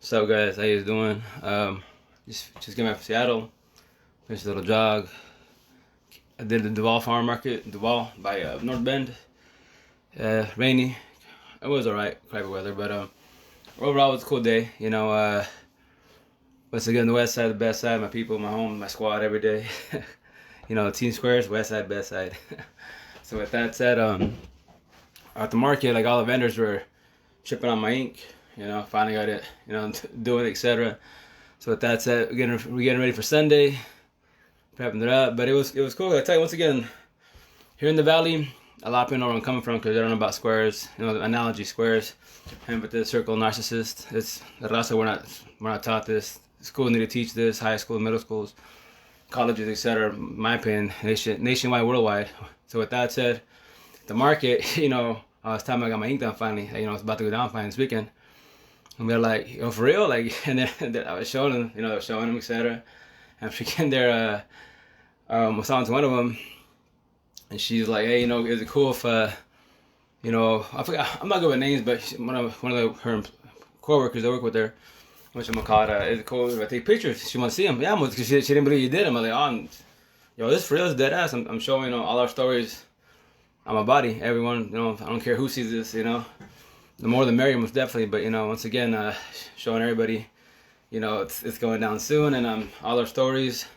What's up, guys? How you doing? Just came back from Seattle. Finished a little jog. I did the Duval Farm Market, Duval by North Bend. Rainy. It was alright, crappy weather, but overall it was a cool day. Once again, the West Side, the best side. My people, my home, my squad every day. Team squares, West Side, best side. So with that said, at the market, like all the vendors were chipping on my ink. Finally got it, doing it, etc. So with that said, we're getting ready for Sunday, prepping it up. But it was cool. I tell you, once again, here in the valley, a lot of people know where I'm coming from because they don't know about squares. The analogy squares, and with the circle narcissist. It's the raza. We're not taught this. School need to teach this. High school, middle schools, colleges, etc. My opinion, nationwide, worldwide. So with that said, the market, it's time I got my ink done finally. It's about to go down finally this weekend. And they're like, for real? And then I was showing them, etc. And freaking there, I was talking to one of them, and she's like, hey, is it cool if, I forgot, I'm not good with names, but one of her coworkers that work with her, which I'm gonna call it, is it cool if I take pictures? She wants to see them. Yeah, because she didn't believe you did them. I'm like, this for real is dead ass. I'm showing, all our stories on my body. Everyone, I don't care who sees this, The more the merrier, most definitely. But once again, showing everybody, it's going down soon, and all our stories.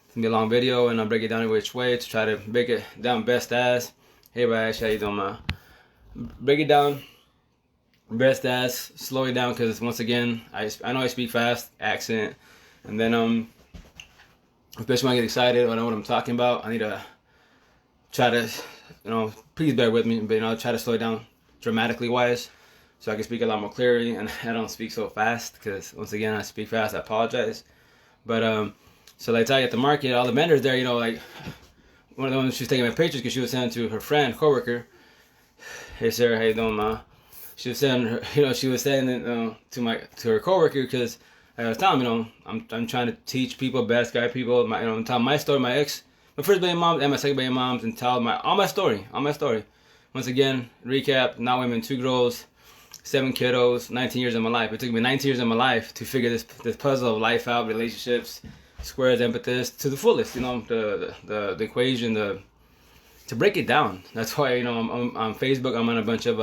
It's gonna be a long video, and I'll break it down every which way to try to break it down best as. Hey, Rash, how you doing, break it down best as, slow it down, because once again, I know I speak fast, accent, and then especially when I get excited, I know what I'm talking about. I need to try to, please bear with me, but I'll try to slow it down dramatically wise, so I can speak a lot more clearly, and I don't speak so fast, because once again, I speak fast, I apologize. But so like I at the market, all the vendors there, like one of the ones she was taking my pictures because she was sending to her friend, coworker. Hey Sarah, how you doing, ma? She was sending her, she was sending to her coworker because I was telling them, I'm trying to teach people, best guy people, I'm telling my story, my first baby mom and my second baby moms, and tell all my story. Once again, recap: not women, 2 girls, 7 kiddos, 19 years of my life. It took me 19 years of my life to figure this puzzle of life out, relationships, squares, empathists to the fullest. The equation, to break it down. That's why I'm on Facebook. I'm on a bunch of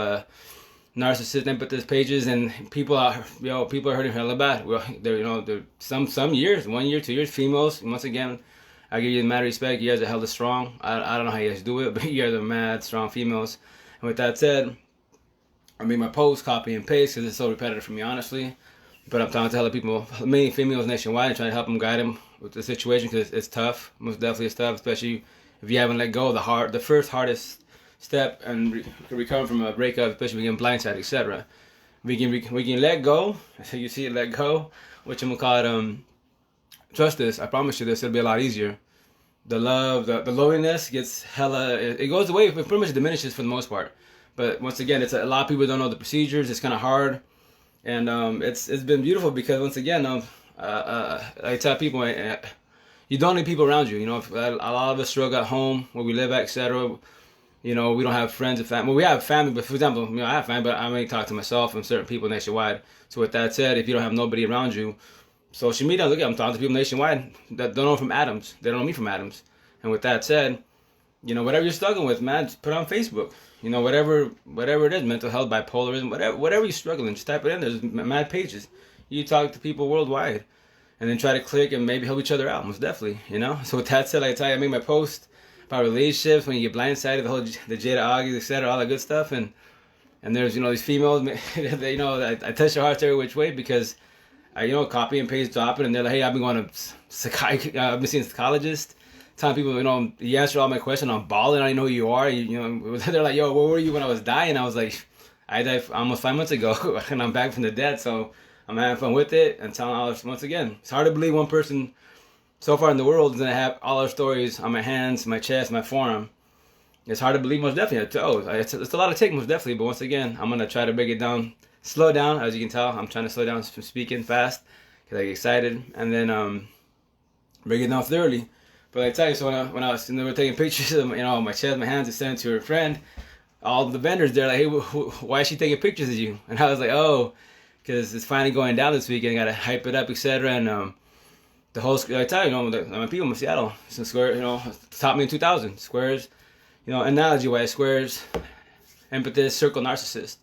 narcissist empathist pages, and people are hurting hella bad. Well, they're some years, 1 year, 2 years, females. Once again, I give you mad respect. You guys are hella strong. I don't know how you guys do it, but you guys are mad strong females. And with that said, I made my post, copy and paste, because it's so repetitive for me, honestly. But I'm talking to hella people, many females nationwide, and trying to help them, guide them with the situation, because it's tough. Most definitely it's tough, especially if you haven't let go of the first hardest step and recover from a breakup, especially when you get blindsided, etc. We can let go. So you see it, let go, which I'm gonna call it. Trust this. I promise you this. It'll be a lot easier. The love, the loneliness gets hella. It goes away. It pretty much diminishes for the most part. But once again, it's a lot of people don't know the procedures. It's kind of hard, and it's been beautiful because once again, I tell people, you don't need people around you. A lot of us struggle at home where we live at, etc. We don't have friends and family. Well, we have family, but for example, I have family, but I only talk to myself and certain people nationwide. So with that said, if you don't have nobody around you, social media, look, I'm talking to people nationwide that don't know from Adams. They don't know me from Adams. And with that said, whatever you're struggling with, man, just put it on Facebook. Whatever it is, mental health, bipolarism, whatever you're struggling, just type it in. There's mad pages. You talk to people worldwide, and then try to click and maybe help each other out. Most definitely, So with that said, like I tell you, I made my post about relationships, when you get blindsided, the Jada August, etc., all that good stuff, and there's these females, I touch their hearts every which way because I copy and paste, drop it, and they're like, hey, I've been going to I've been seeing psychologists, telling people, you answer all my questions, I'm balling, I know who you are, they're like, yo, where were you when I was dying? I was like, I died almost 5 months ago, and I'm back from the dead, so I'm having fun with it, and telling all this, once again, it's hard to believe one person so far in the world is going to have all our stories on my hands, my chest, my forearm. It's hard to believe, most definitely. It's a lot to take, most definitely, but once again, I'm going to try to break it down, slow down, as you can tell. I'm trying to slow down from speaking fast because I get excited, and then break it down thoroughly. But I tell you, so when I was taking pictures of my chest, my hands, and sent it to her friend, all the vendors, they're like, hey, why is she taking pictures of you? And I was like, oh, because it's finally going down this weekend. Got to hype it up, etc. And the whole, I tell you, my people in Seattle, some square, taught me in 2000 squares, analogy wise, squares, empathy, circle, narcissist.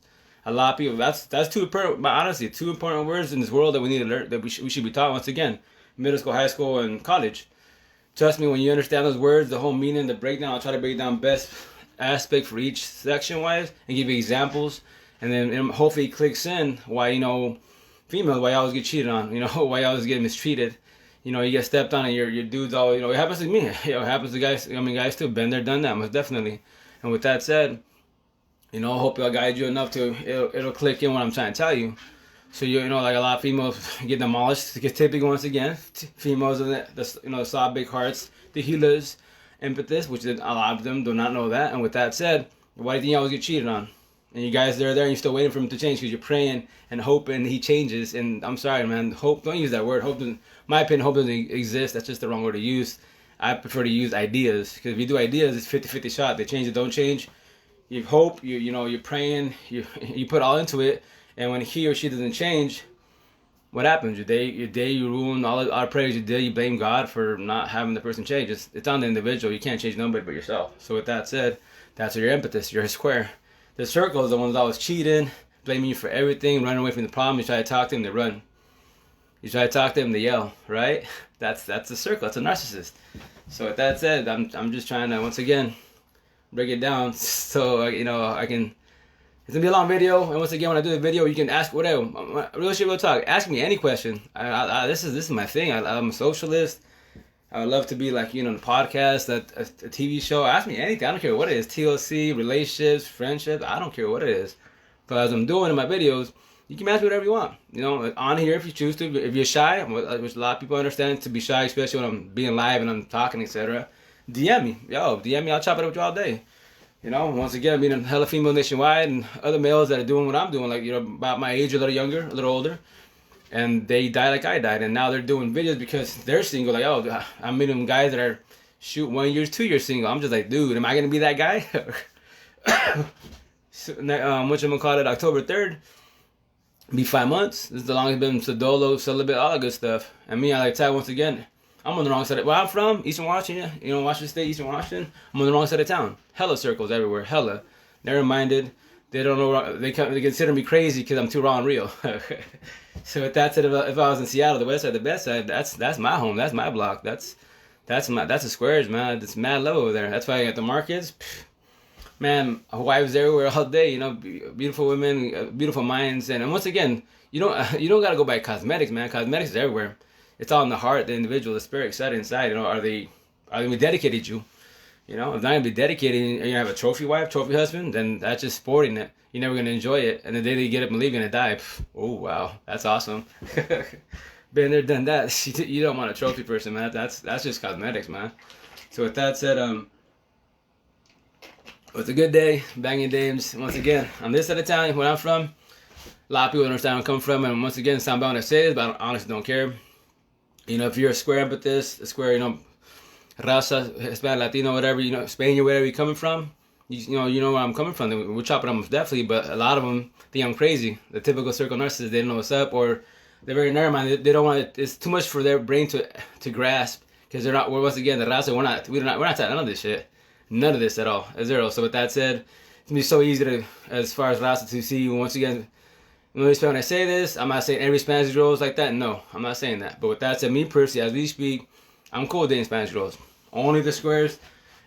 A lot of people. That's two important, honestly, two important words in this world that we need to learn, that we should be taught once again, middle school, high school, and college. Trust me, when you understand those words, the whole meaning, the breakdown, I'll try to break down best aspect for each section wise and give you examples, and then hopefully it clicks in why females, why you always get cheated on, why you always get mistreated. You get stepped on and your dudes all, it happens to me. It happens to guys. Guys too. Been there, done that, most definitely. And with that said, I hope I'll guide you enough to it'll click in what I'm trying to tell you. So like a lot of females get demolished. Get typical once again. Females are the soft big hearts, the healers, empathists, which a lot of them do not know that. And with that said, why do you think you always get cheated on? And you guys are there and you're still waiting for him to change because you're praying and hoping he changes. And I'm sorry, man. Hope, don't use that word. Hope doesn't, my opinion, hope doesn't exist. That's just the wrong word to use. I prefer to use ideas, because if you do ideas, it's 50-50 shot. They change, it don't change. You hope, you're praying, you put all into it. And when he or she doesn't change, what happens? Your day, you ruin all our prayers you did. You blame God for not having the person change. It's on the individual. You can't change nobody but yourself. So with that said, that's your emphasis. You're a square. The circle is the ones always cheating, blaming you for everything, running away from the problem. You try to talk to them, they run. You try to talk to them, they yell. Right? That's the circle. That's a narcissist. So with that said, I'm just trying to once again break it down so I can. It's gonna be a long video, and once again, when I do the video, you can ask whatever. Real shit, real talk. Ask me any question. This is my thing. I'm a socialist. I would love to be like on a podcast, a TV show. Ask me anything. I don't care what it is. TLC, relationships, friendships. I don't care what it is. But as I'm doing in my videos, you can ask me whatever you want. On here if you choose to. If you're shy, which a lot of people understand to be shy, especially when I'm being live and I'm talking, etc. DM me. DM me. I'll chop it up with you all day. Once again, I'm meeting hella female nationwide and other males that are doing what I'm doing, like, about my age, a little younger, a little older. And they die like I died. And now they're doing videos because they're single. Like, I'm meeting guys that are, 1 year, 2 years single. I'm just like, dude, am I going to be that guy? Which I'm going to call it October 3rd. Be 5 months. This is the longest been Sodolo, celibate, all that good stuff. And me, I like to tell once again, I'm on the wrong side. Where I'm from, Eastern Washington, Washington State, Eastern Washington, I'm on the wrong side of town. Hella circles everywhere, hella. Narrow-minded. They don't know. They consider me crazy because I'm too raw and real. So with that said, if I was in Seattle, the west side, the best side, that's my home. That's my block. That's the squares, man. It's mad love over there. That's why I got the markets. Man, wives everywhere all day. Beautiful women, beautiful minds, and once again, you don't gotta go by cosmetics, man. Cosmetics is everywhere. It's all in the heart, the individual, the spirit, inside. Are they dedicated you? If not gonna be dedicated and you have a trophy wife, trophy husband, then that's just sporting it. You're never gonna enjoy it. And the day that you get up and leave, you're gonna die. Oh wow, that's awesome. Been there, done that. You don't want a trophy person, man. That's just cosmetics, man. So with that said, it's a good day, banging dames. Once again, on this side of town, where I'm from, a lot of people don't understand where I'm coming from. And once again, sound bad when I say this, but I honestly don't care. If you're a square empathist, a square, raza, Hispanic, Latino, whatever, Spain, wherever you're coming from, you know where I'm coming from. We're chopping them definitely, but a lot of them think I'm crazy. The typical circle narcissist, they don't know what's up, or they're very narrow-minded. They don't want it. It's too much for their brain to grasp, because they're not. Once again, the raza, we're not none of this shit, none of this at all, zero. So with that said, it's gonna be so easy to, as far as raza, to see. Once again, when I say this, I'm not saying every Spanish girl is like that. No, I'm not saying that. But with that said, me personally, as we speak, I'm cool with dating Spanish girls. Only the squares,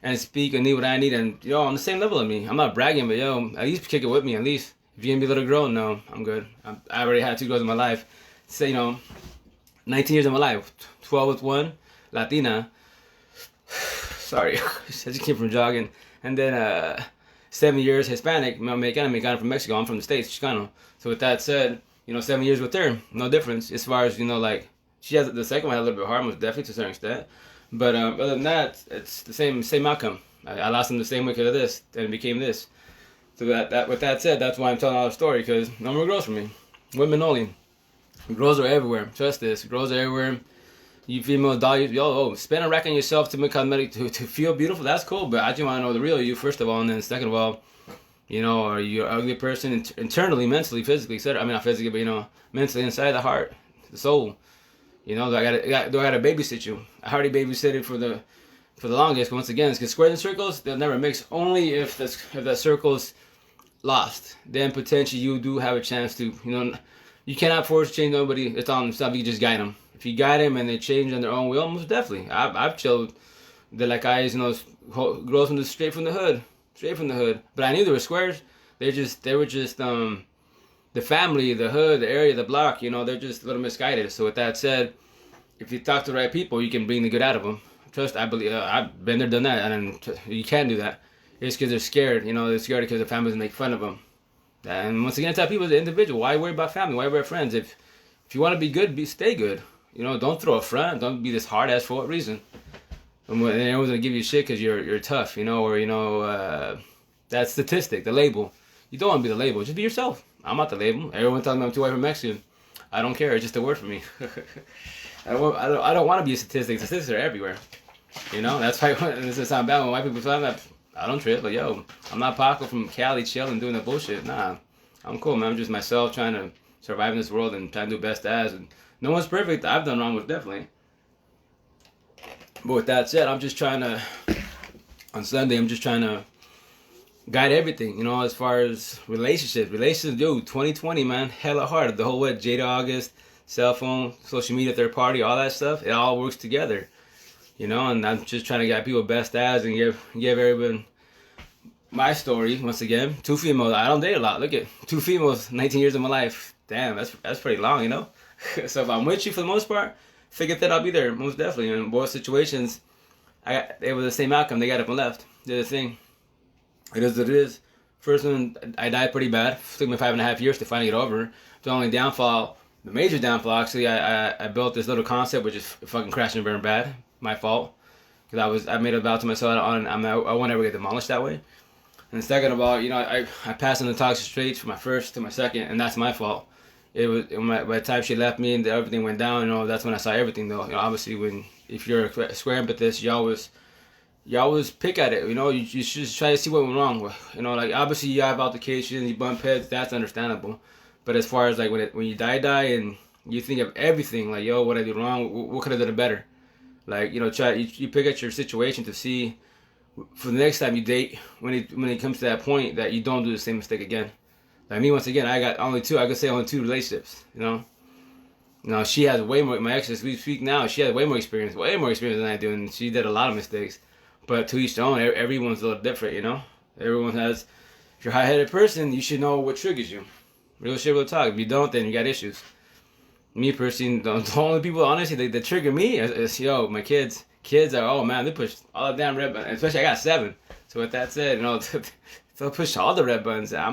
and speak and need what I need, and on the same level of me. I'm not bragging, but at least kick it with me. At least if you're gonna be a little girl, no, I'm good. I already had 2 girls in my life. So 19 years of my life, 12 with one Latina. Sorry, I just came from jogging, and then 7 years Hispanic, Mexicana from Mexico. I'm from the States, Chicano. So with that said, 7 years with her, no difference as far as like she has the second one had a little bit hard, most definitely to a certain extent. But other than that, it's the same outcome. I lost him the same way because of this, and it became this. So that with that said, that's why I'm telling all the story, because no more girls for me, women only. Girls are everywhere. Trust this, girls are everywhere. You female doll, spend a rack on yourself to make cosmetic to feel beautiful. That's cool, but I just want to know the real you first of all, and then second of all, You know, or you're an ugly person internally, mentally, physically, etc. I mean, not physically, but you know, mentally, inside the heart, the soul. You know, do I gotta babysit you? I already babysitted for the longest. Once again, it's because squares and circles, they'll never mix. Only if that circle's lost, then potentially you do have a chance to. You know, you cannot force change nobody. It's on themselves. You just guide them. If you guide them and they change on their own will, most definitely. I've chilled. They're like guys, you know, girls from straight from the hood. But I knew they were squares. They were just the family, the hood, the area, the block. You know, they're just a little misguided. So with that said, if you talk to the right people, you can bring the good out of them. Trust, I believe. I've been there, done that, and you can do that. It's because they're scared. You know, they're scared because their families make fun of them. And once again, I tell people as an individual, why worry about family? Why worry about friends? If you want to be good, stay good. You know, don't throw a front. Don't be this hard ass for what reason? And everyone's gonna give you shit because you're tough, you know, or you know that statistic, the label. You don't want to be the label. Just be yourself. I'm not the label. Everyone tells me I'm too white for Mexican. I don't care. It's just a word for me. I don't want to be a statistic. Statistics are everywhere. You know, that's why this doesn't sound bad when white people say that. I don't trip, but yo, I'm not Paco from Cali chilling doing that bullshit. Nah, I'm cool, man. I'm just myself trying to survive in this world and trying to do best as. And no one's perfect. I've done wrong with definitely. But with that said, on Sunday, I'm just trying to guide everything, you know, as far as relationships, dude, 2020, man, hella hard. The whole Jada August, cell phone, social media, third party, all that stuff, it all works together, you know, and I'm just trying to guide people best as and give everyone my story, once again. 2 females, I don't date a lot, look at 2 females, 19 years of my life, damn, that's pretty long, you know. So if I'm with you for the most part, figure that I'll be there, most definitely. In both situations, it was the same outcome. They got up and left. Did the thing. It is what it is. First one, I died pretty bad. It took me 5.5 years to finally get over. The only downfall, the major downfall, actually, I built this little concept which is fucking crashing and burn bad. My fault. Because I made a vow to myself, I won't ever get demolished that way. And second of all, you know, I passed on the toxic traits from my first to my second, and that's my fault. It was by the time she left me and everything went down. You know, that's when I saw everything. Though, you know, obviously, if you're a square empathist, you always pick at it. You know, you just try to see what went wrong. You know, like obviously you have altercations, you bump heads. That's understandable. But as far as like when you die and you think of everything, like yo, what I did wrong, what could I done better? Like you know, you pick at your situation to see for the next time you date when it comes to that point that you don't do the same mistake again. Like me, once again, I got only 2. I could say only 2 relationships. You know, she has way more. My ex, as we speak now, she has way more experience than I do, and she did a lot of mistakes. But to each their own. Everyone's a little different. You know, everyone has. If you're a high-headed person, you should know what triggers you. Real shit, real talk. If you don't, then you got issues. Me personally, the only people honestly that trigger me is yo, my kids. Kids are man, they push all the damn red buttons. Especially I got 7. So with that said, you know. They'll push all the red buttons. I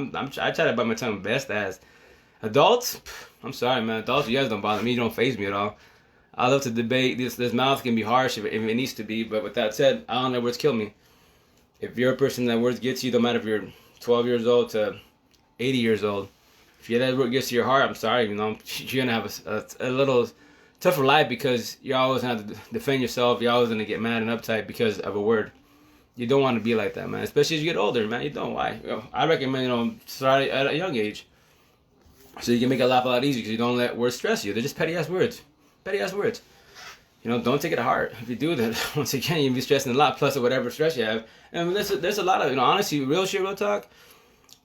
try to bite my tongue best as. Adults, I'm sorry, man. Adults, you guys don't bother me. You don't faze me at all. I love to debate. This mouth can be harsh if it needs to be. But with that said, I don't let words kill me. If you're a person that words gets you, no matter if you're 12 years old to 80 years old. If you let word gets to your heart, I'm sorry. You know, you're gonna have a little tougher life because you're always gonna have to defend yourself. You're always gonna get mad and uptight because of a word. You don't want to be like that, man. Especially as you get older, man. You don't. Why? I recommend, you know, start at a young age. So you can make it laugh a lot easier because you don't let words stress you. They're just petty-ass words. Petty-ass words. You know, don't take it to heart. If you do that, once again, you'll be stressing a lot, plus of whatever stress you have. And there's a lot of, you know, honestly, real shit, real talk.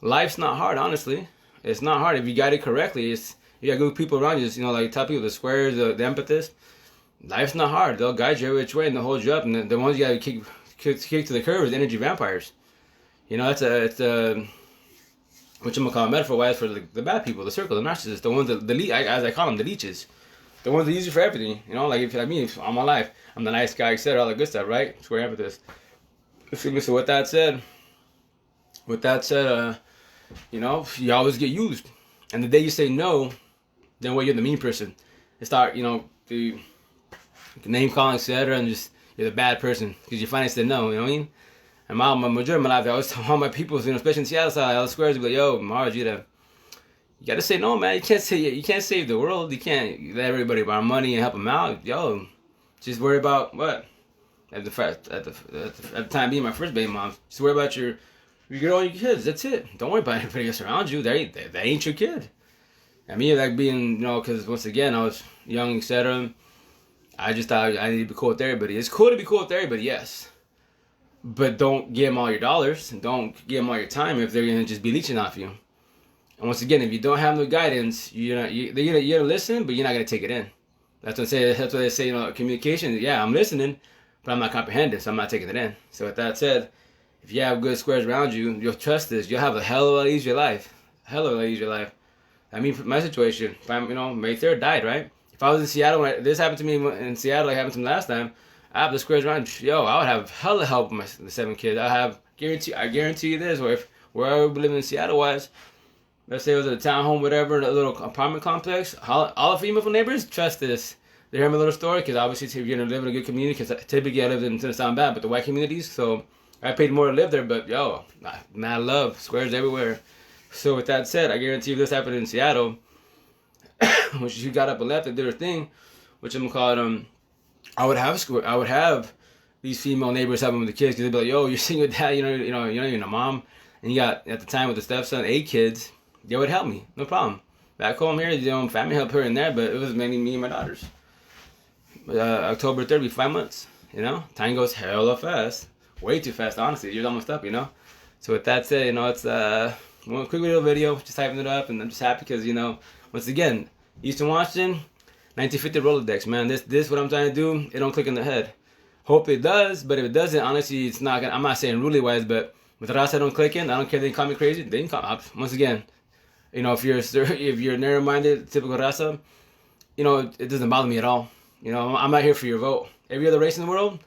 Life's not hard, honestly. It's not hard. If you guide it correctly, you got good people around you. You know, like tell people, the squares, the empathists. Life's not hard. They'll guide you every which way and they'll hold you up. And the ones you got to kick to the curb is energy vampires. You know, it's a whatchamacallit, metaphor-wise for the bad people, the circle, the narcissists, the ones as I call them, the leeches. The ones that use you for everything. You know, like if like me, all my life, I'm the nice guy, etc., all the good stuff, right? Square empathist. So with that said, you know, you always get used. And the day you say no, then you're the mean person. You start, you know, the name calling, etc., and just you're the bad person because you finally said no. You know what I mean? And my majority of my life, I always tell all my people, you know, especially in Seattle side, all the squares, be like, yo, Marge, you gotta say no, man. You can't save the world. You can't let everybody borrow money and help them out. Yo, just worry about what? At the time being my first baby mom, just worry about your You get all your kids. That's it. Don't worry about anybody else around you. They ain't your kid. I mean, like being, because once again, I was young, etc. I just thought I need to be cool with everybody. It's cool to be cool with everybody, yes. But don't give them all your dollars. And don't give them all your time if they're going to just be leeching off you. And once again, if you don't have no guidance, you're gonna listen, but you're not going to take it in. That's what they say, communication. Yeah, I'm listening, but I'm not comprehending, so I'm not taking it in. So with that said, if you have good squares around you, you'll trust this. You'll have a hell of a lot easier life. I mean, my situation, if I'm, May 3rd died, right? If I was in Seattle, when this happened to me in Seattle, like happened to me last time, I have the squares around. I would have hella help with the 7 kids. I guarantee you this, where I would live in Seattle-wise, let's say it was a townhome, whatever, a little apartment complex, all the female neighbors, trust this. They hear my little story, because obviously if you're going to live in a good community, because typically I lived in, to sound bad, but the white communities, so I paid more to live there, but mad love, squares everywhere. So with that said, I guarantee you this happened in Seattle, when she got up and left and did her thing, which I'm called, I would have these female neighbors helping with the kids, because they'd be like, yo, you're single dad, you're not even a mom, and you got, at the time with the stepson, 8 kids, they would help me, no problem. Back home here, family helped her in there, but it was mainly me and my daughters. October 3rd, be 5 months, time goes hella fast, way too fast, honestly, you're almost up, So with that said, it's one quick little video, just typing it up, and I'm just happy because, once again, Eastern Washington, 1950 Rolodex, man. This what I'm trying to do, it don't click in the head. Hope it does, but if it doesn't, honestly, it's not gonna, I'm not saying really wise, but with the Rasa don't click in, I don't care if they call me crazy, they can call, once again, if you're narrow-minded, typical Rasa, it doesn't bother me at all. I'm not here for your vote. Every other race in the world,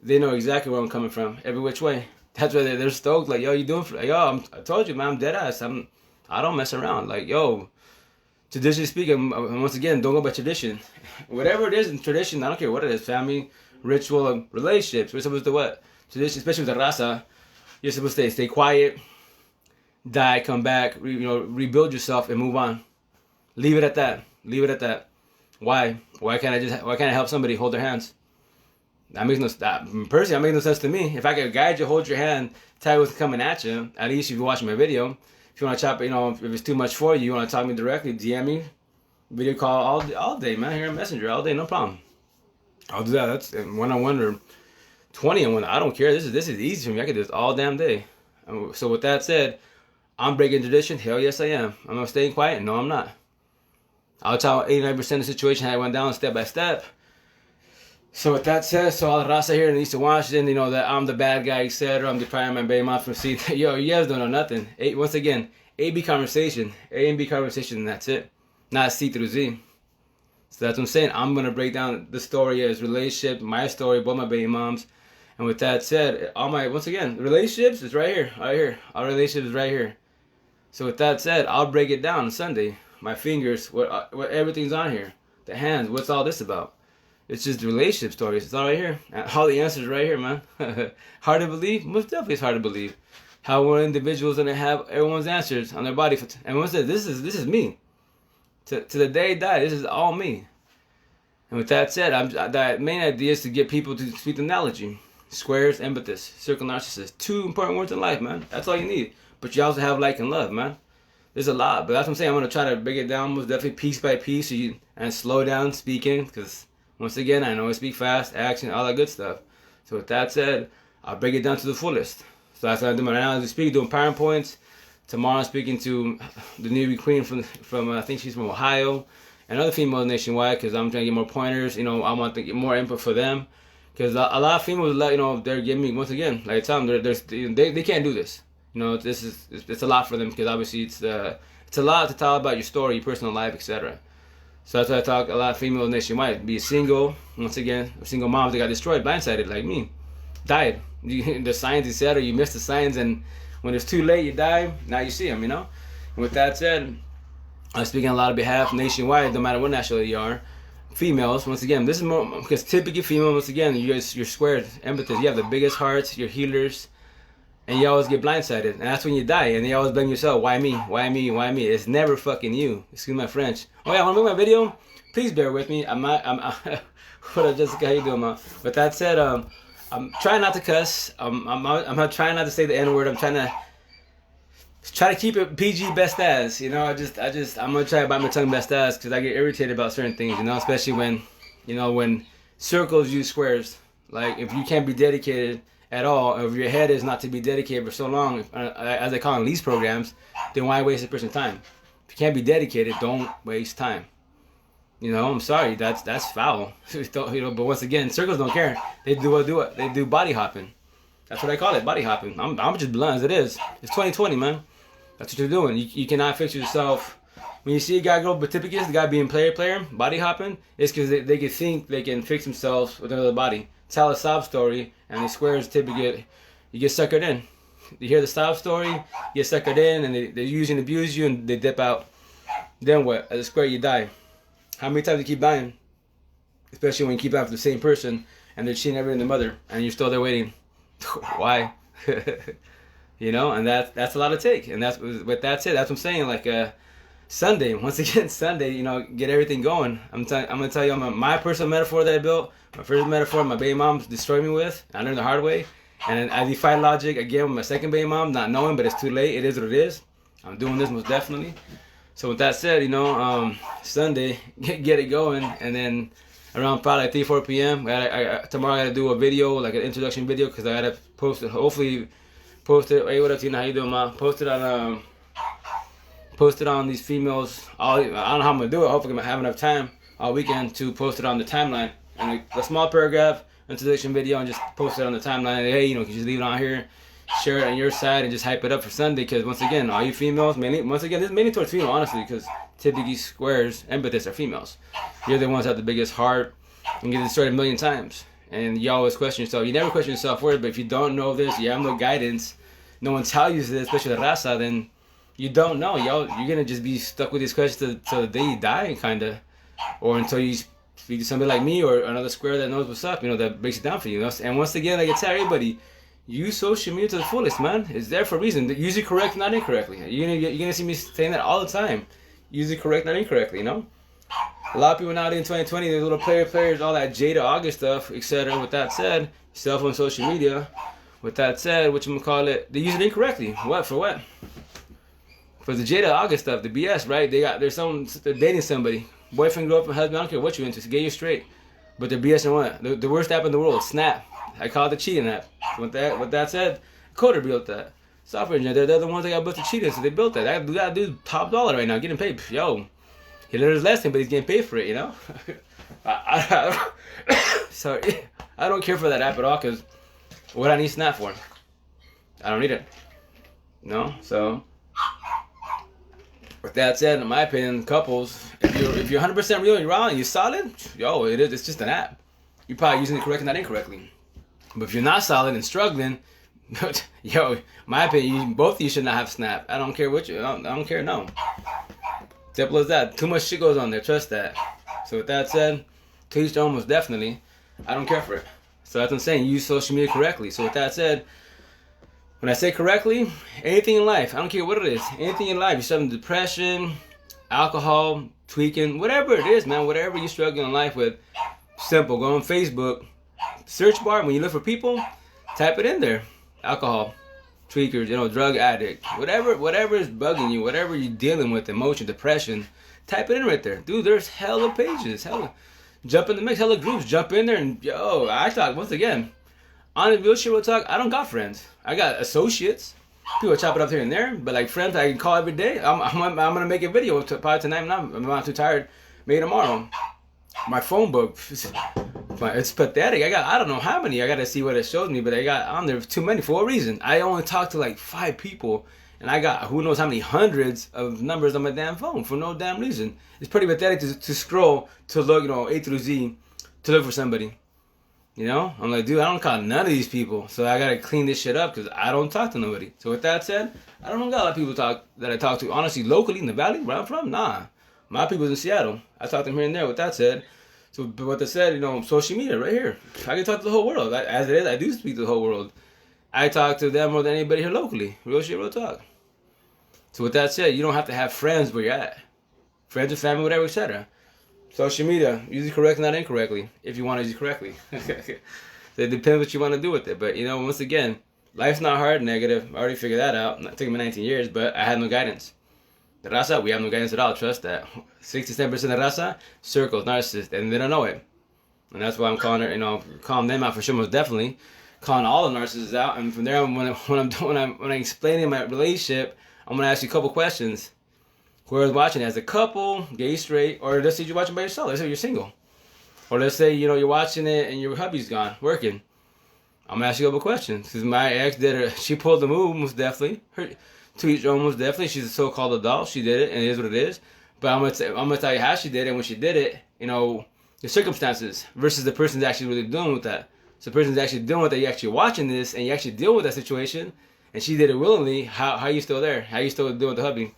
they know exactly where I'm coming from, every which way. That's why they're stoked, like, yo, you doing for, I told you, man, I'm dead ass. I don't mess around. Like, yo, traditionally speaking, once again, don't go by tradition. Whatever it is in tradition, I don't care what it is, family, ritual, relationships. We're supposed to what? Tradition, especially with the raza, you're supposed to stay quiet, die, come back, rebuild yourself and move on. Leave it at that. Leave it at that. Why? Why can't I help somebody hold their hands? That makes personally, that makes no sense to me. If I could guide you, hold your hand, tell you what's coming at you, at least if you're watching my video. If you want to chop it, if it's too much for you, you want to talk to me directly, DM me, video call all day, man, here in Messenger, all day, no problem. I'll do that. That's one-on-one or 20-on-1. I don't care. This is easy for me. I can do this all damn day. So with that said, I'm breaking tradition. Hell yes, I am. Am I staying quiet? No, I'm not. I'll tell 89% of the situation how I went down step by step. So with that said, so all the Rasa here in Eastern Washington, that I'm the bad guy, etc. I'm depriving my baby mom from seeing. Yo, you guys don't know nothing. Once again, A-B conversation. A and B conversation, and that's it. Not C through Z. So that's what I'm saying. I'm going to break down the story as relationship, my story, both my baby moms. And with that said, once again, relationships is right here. Right here. Our relationship is right here. So with that said, I'll break it down on Sunday. My fingers, what everything's on here. The hands, what's all this about? It's just relationship stories. It's all right here. All the answers right here, man. Hard to believe? Most definitely it's hard to believe. How one individual's gonna have everyone's answers on their body. And once that this is me. To the day I die, this is all me. And with that said, the main idea is to get people to speak the analogy. Squares, empathists, circle narcissists. 2 important words in life, man. That's all you need. But you also have like and love, man. There's a lot, but that's what I'm saying. I'm gonna try to break it down, most definitely piece by piece, and slow down speaking, because once again, I know I speak fast, action, all that good stuff. So with that said, I'll break it down to the fullest. So that's what I'm doing right now. As we speak, doing PowerPoints. Tomorrow I'm speaking to the newbie queen from I think she's from Ohio, and other females nationwide, because I'm trying to get more pointers. I want to get more input for them, because a lot of females, they're giving me, once again, like I tell them, they can't do this. It's a lot for them, because obviously it's a lot to tell about your story, your personal life, etc. So that's why I talk a lot of females nationwide. Be single, once again, single moms that got destroyed, blindsided, like me. Died. The signs, etc. You miss the signs, and when it's too late, you die. Now you see them, And with that said, I'm speaking on a lot of behalf nationwide, no matter what nationality you are. Females, once again, this is more, because typically female, once again, you're squared, empathist. You have the biggest hearts, you're healers, and you always get blindsided, and that's when you die, and you always blame yourself. Why me? Why me? Why me? It's never fucking you. Excuse my French. Oh yeah, want to make my video? Please bear with me. I'm what up, Jessica? How you doing, man? With that said, I'm trying not to cuss. I'm not trying not to say the N-word. I'm trying to try to keep it PG best as, you know. I'm gonna try to bite my tongue best as, because I get irritated about certain things, you know, especially when, you know, when circles use squares. Like, if you can't be dedicated at all, if your head is not to be dedicated for so long, as they call in lease programs, then why waste a person's time? If you can't be dedicated, don't waste time. You know, I'm sorry, that's foul. You know, but once again, circles don't care. They do body hopping. That's what I call it, body hopping. I'm just blunt as it is. It's 2020, man. That's what you're doing. You cannot fix yourself. When you see a guy go batypicus, the guy being player, body hopping, it's because they can think they can fix themselves with another body. Tell a sob story, and the squares typically you get suckered in. You hear the sob story, you get suckered in, and they use and abuse you, and they dip out. Then what? As a square, you die. How many times do you keep dying? Especially when you keep after the same person, and they're cheating every in the mother, and you're still there waiting. Why? You know, and that's a lot to take. And that's with that said, that's what I'm saying. Like Sunday, once again, Sunday, you know, get everything going. I'm gonna tell you my personal metaphor that I built. My first metaphor, my baby mom destroyed me with. I learned the hard way, and then I defied logic again with my second baby mom, not knowing, but it's too late. It is what it is. I'm doing this most definitely. So with that said, you know, Sunday, get it going, and then around probably like 3-4 p.m. Tomorrow I gotta do a video, like an introduction video, because I gotta post it. Hopefully, post it. Hey, what up, Tina? How you doing, ma? Post it on these females. I don't know how I'm gonna do it. Hopefully, I'm gonna have enough time all weekend to post it on the timeline, and a small paragraph introduction video, and just post it on the timeline. Hey, you know, can you just leave it on here, share it on your side, and just hype it up for Sunday. Because once again, all you females, once again, this is mainly towards female, honestly, because typically squares and empathists are females. You're the ones that have the biggest heart and get destroyed a million times. And you always question yourself. You never question your self-worth, but if you don't know this, you have no guidance, no one tells you this, especially the raza, then you don't know. You're gonna just be stuck with these questions till the day you die, kinda, or until you speak to somebody like me or another square that knows what's up, you know, that breaks it down for you. You know? And once again, like I tell everybody, use social media to the fullest, man. It's there for a reason. Use it correct, not incorrectly. You're gonna see me saying that all the time. Use it correct, not incorrectly. You know. A lot of people nowadays in 2020, they're little players, all that Jada August stuff, etc. With that said, cell phone, social media. With that said, what you gonna call it? They use it incorrectly. What for? What? For the Jada August stuff, the BS, right? They're dating somebody, boyfriend, girlfriend, husband. I don't care what you're into, so get you straight. But they're BSing what? The worst app in the world, Snap. I call it the cheating app. With that said, Coder built that. Software engineer, they're the ones that got built to cheat, so they built that. That dude's top dollar right now, getting paid. Yo. He learned his lesson, but he's getting paid for it, you know? Sorry. I don't care for that app at all, because what I need Snap for? I don't need it. No? So, with that said, in my opinion, couples, if you're 100% real and you're wrong and you're solid, yo, it's just an app. You're probably using it correctly, not incorrectly. But if you're not solid and struggling, yo, my opinion, both of you should not have Snap. I don't care what I don't care, no. Simple as that. Too much shit goes on there. Trust that. So with that said, to each their own, most definitely. I don't care for it. So that's what I'm saying. Use social media correctly. So with that said, when I say correctly, anything in life, I don't care what it is. Anything in life, you're struggling with depression, alcohol, tweaking, whatever it is, man. Whatever you're struggling in life with, simple. Go on Facebook, search bar. When you look for people, type it in there. Alcohol. Tweakers, you know, drug addict, whatever is bugging you, whatever you're dealing with, emotion, depression, type it in right there. Dude, there's hella pages, jump in the mix, hella groups, jump in there, and yo, I talk, once again, on the real shit, we'll talk, I don't got friends. I got associates. People chop it up here and there, but like friends I can call every day. I'm gonna make a video probably tonight, I'm not too tired, maybe tomorrow. My phone book, it's pathetic. I don't know how many. I gotta see what it shows me, but I got on there too many for a reason. I only talked to like 5 people, and I got who knows how many hundreds of numbers on my damn phone for no damn reason. It's pretty pathetic to scroll, to look, you know, A through Z, to look for somebody. You know, I'm like, dude, I don't call none of these people, so I gotta clean this shit up because I don't talk to nobody. So with that said, I don't got a lot of people that I talk to. Honestly, locally in the valley where I'm from, nah. My people's in Seattle. I talk to them here and there. With that said, so but what they said, you know, social media right here. I can talk to the whole world. As it is, I do speak to the whole world. I talk to them more than anybody here locally. Real shit, real talk. So with that said, you don't have to have friends where you're at. Friends or family, whatever, etc. Social media, use it correctly, not incorrectly. If you want to use it correctly. So it depends what you want to do with it. But, you know, once again, Life's not hard, negative. I already figured that out. It took me 19 years, but I had no guidance. The raza, we have no guidance at all. Trust that. 67% of the raza, circles, narcissists, and they don't know it. And that's why I'm calling her, calling them out for sure, most definitely. Calling all the narcissists out. And from there, when I'm explaining my relationship, I'm going to ask you a couple questions. Whoever's watching as a couple, gay, straight, or let's say you're watching by yourself. Let's say you're single. Or let's say, you're watching it and your hubby's gone, working. I'm going to ask you a couple questions. Because my ex did it. She pulled the move, most definitely. Her, to each own, most definitely. She's a so-called adult. She did it, and it is what it is. But I'm gonna tell you how she did it. And when she did it, the circumstances versus the person's actually really dealing with that. So the person's actually dealing with that. You're actually watching this, and you actually deal with that situation. And she did it willingly. How are you still there? How are you still dealing with the hubby?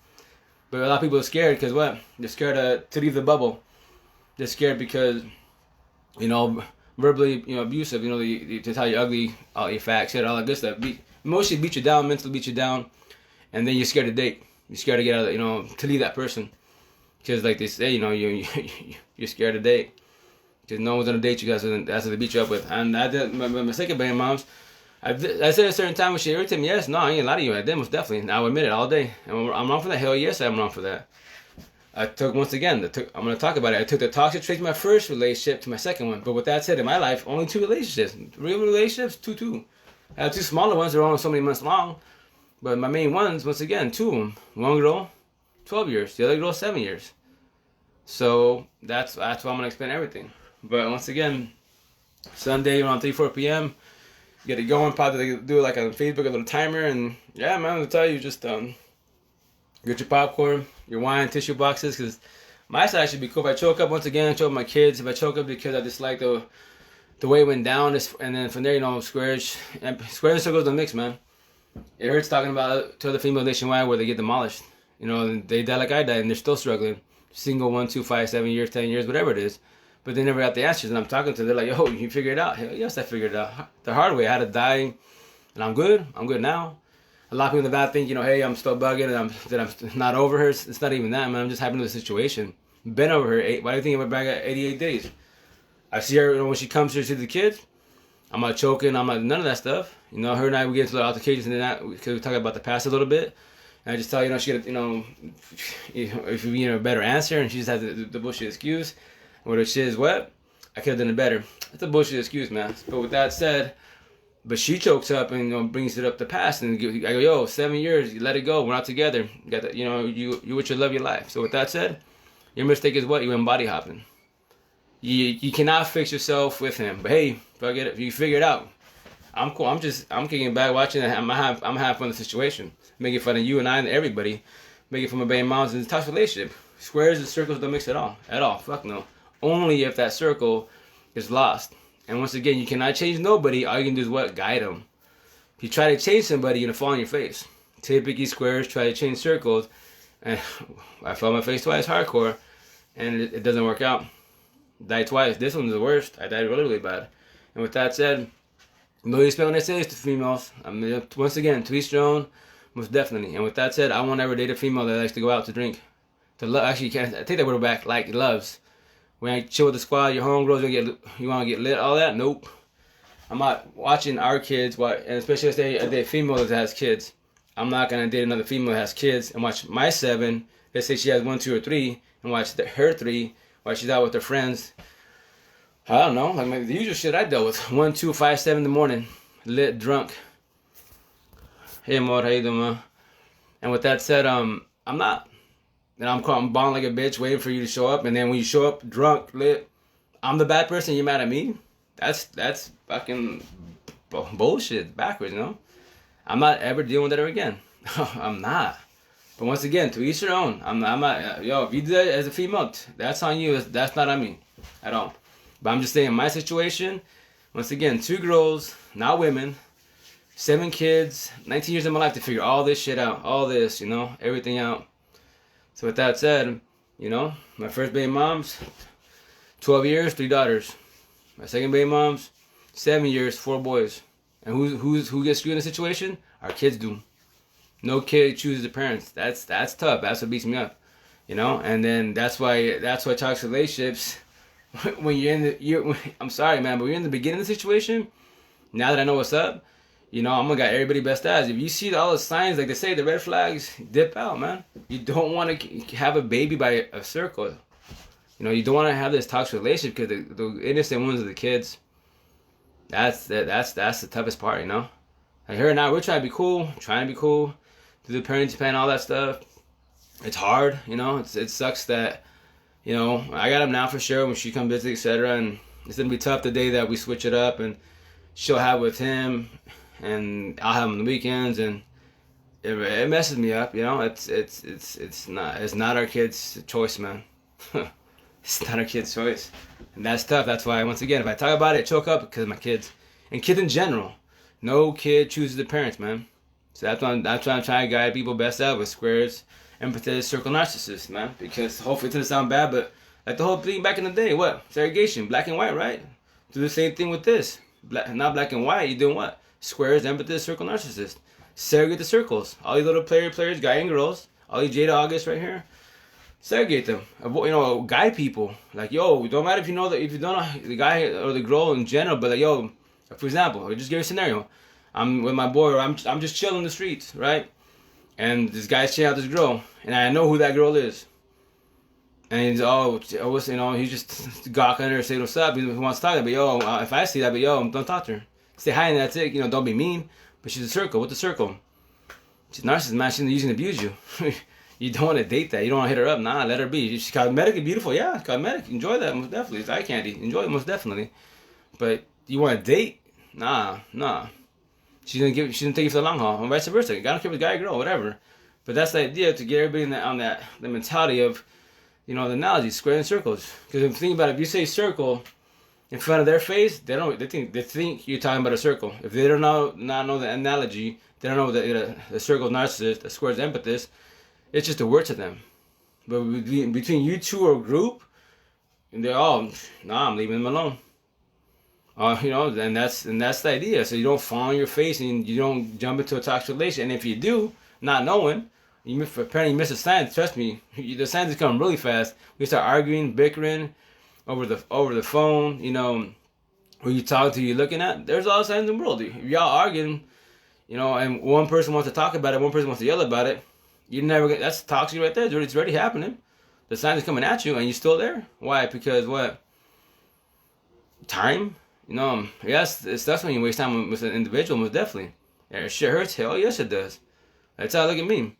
But a lot of people are scared because what? They're scared to leave the bubble. They're scared because, verbally, abusive. To tell you ugly, all your facts, all that good stuff. Mostly beat you down, mentally beat you down. And then you're scared to date. You're scared to get out, to leave that person. Because like they say, you're scared to date. Because no one's going to date you guys after they beat you up with. And I did, my second baby moms, I said at a certain time when she irritated me, yes, no, I ain't lie to you. I did, most definitely. And I'll admit it all day. And I'm wrong for that. Hell yes, I'm wrong for that. I'm going to talk about it. I took the toxic traits from my first relationship to my second one. But with that said, in my life, only 2 relationships. Real relationships, two. I have 2 smaller ones that are only so many months long. But my main ones, once again, 2 of them. One girl, 12 years. The other girl, 7 years. So that's why I'm going to explain everything. But once again, Sunday around 3-4 p.m., get it going. Probably do like on Facebook, a little timer. And yeah, man, I'll tell you, just get your popcorn, your wine, tissue boxes. Because my side should be cool. If I choke up, once again, choke my kids. If I choke up because I just like the way it went down. And then from there, squares and circles don't mix, man. It hurts talking about it to other females nationwide where they get demolished. They die like I died and they're still struggling. Single 1, 2, 5, 7 years, 10 years, whatever it is. But they never got the answers. And I'm talking to them, they're like, yo, you figure it out. Hell, yes, I figured it out. The hard way. I had to die and I'm good. I'm good now. A lot of people in the back think, hey, I'm still bugging and I'm not over her. It's not even that, man. I'm just happy with the situation. Been over her. Why do you think I'm back at 88 days? I see her, when she comes here to see the kids. I'm not choking. I'm not none of that stuff. Her and I, we get into little altercations and that because we talk about the past a little bit. And I just tell she get, if you need a better answer, and she just has the bullshit excuse. Or the shit is what? I could have done it better. That's a bullshit excuse, man. But with that said, but she chokes up and brings it up the past, and I go, yo, 7 years, you let it go. We're not together. You got that, you with your love your life. So with that said, your mistake is what? You went body hopping. You cannot fix yourself with him. But hey, forget it. You figure it out. I'm cool. I'm kicking back, watching it. I'm having fun with the situation, making fun of you and I and everybody, making fun of baby moms in a tough relationship. Squares and circles don't mix at all. Fuck no. Only if that circle is lost. And once again, you cannot change nobody. All you can do is what? Guide them. If you try to change somebody, you're gonna fall on your face. Typically, squares try to change circles, and I fell on my face twice, hardcore, and it doesn't work out. Died twice. This one's the worst. I died really, really bad. And with that said, no respect when I say this to females. Once again, to each their own, most definitely. And with that said, I won't ever date a female that likes to go out to drink. To love, actually, I take that word back. Like loves. When I chill with the squad, your homegirls, you want to get lit, all that? Nope. I'm not watching our kids, and especially if they date female that has kids. I'm not gonna date another female that has kids and watch my 7. Let's say she has 1, 2, or 3, and watch her 3 while she's out with her friends. I don't know, like the usual shit I dealt with. 1, 2, 5, 7 in the morning, lit, drunk. Hey, amor, how you doing, man? And with that said, I'm not. And I'm bound like a bitch, waiting for you to show up. And then when you show up, drunk, lit, I'm the bad person. You're mad at me? That's fucking bullshit, backwards, I'm not ever dealing with that ever again. I'm not. But once again, to each their own. I'm not. Yo, if you do that as a female, that's on you. That's not on me at all. But I'm just saying, my situation. Once again, 2 girls, not women, 7 kids, 19 years of my life to figure all this shit out, all this, everything out. So with that said, my first baby mom's 12 years, 3 daughters. My second baby mom's 7 years, 4 boys. And who gets screwed in the situation? Our kids do. No kid chooses the parents. That's tough. That's what beats me up. And then that's why toxic relationships. When I'm sorry, man, but when you're in the beginning of the situation. Now that I know what's up, You know, I'm gonna got everybody best as. If you see all the signs, like they say, the red flags, dip out, man. You don't want to have a baby by a circle. You know, you don't want to have this toxic relationship because the innocent ones are the kids. That's the toughest part, you know. Like her and I, we're trying to be cool, do the parenting plan, all that stuff. It's hard, you know. It sucks that, you know, I got him now for sure when she comes visit, etc. And it's gonna be tough the day that we switch it up, and she'll have with him, and I'll have him on the weekends, and it messes me up, you know. It's not our kid's choice, man. It's not our kid's choice, and that's tough. That's why, once again, if I talk about it, I choke up because of my kids and kids in general. No kid chooses the parents, man. So that's why I'm trying to guide people best out with squares, empathetic, circle narcissists, man. Because hopefully it doesn't sound bad, but like the whole thing back in the day, what? Segregation, black and white, right? Do the same thing with this. Not black and white, you doing what? Squares, empathetic, circle narcissists. Segregate the circles. All these little players, guy and girls. All these Jada August right here. Segregate them. You know, guide people. Like, yo, it don't matter if you know if you don't know the guy or the girl in general, but like, yo, for example, I'll just give you a scenario. I'm with my boy, or I'm just chilling in the streets, right? And this guy's checking out this girl, and I know who that girl is. And he's you know, he's just gawking at her, say what's up. He wants to talk to her, but yo, if I see that, but yo, don't talk to her. Say hi and that's it. You know, don't be mean. But she's a circle. What's the circle? She's a narcissist, man. She's using and abuse you. You don't want to date that. You don't want to hit her up. Nah, let her be. She's cosmetically beautiful. Yeah, cosmetic. Enjoy that most definitely. It's eye candy. Enjoy it most definitely. But you want to date? Nah. She's gonna take you for the long haul, and vice versa. I don't care if it's guy or girl, whatever. But that's the idea, to get everybody on the mentality of, you know, the analogy, square and circles. Because if you think about it, if you say circle in front of their face, they think you're talking about a circle. If they don't know the analogy, they don't know the circle is narcissist, the square is empathist. It's just a word to them. But between you two or group, and they're all, nah, I'm leaving them alone. You know, and that's the idea. So you don't fall on your face and you don't jump into a toxic relation. And if you do, not knowing, apparently you miss a sign. Trust me, the signs come really fast. We start arguing, bickering over the phone. You know, who you talk to, you looking at. There's all the signs in the world. If y'all arguing, you know, and one person wants to talk about it, one person wants to yell about it, that's toxic right there. It's already happening. The signs are coming at you, and you're still there. Why? Because what? Time. You know, yes, that's when you waste time with an individual, most definitely. Yeah, shit hurts. Hell yes, it does. That's how I look at me.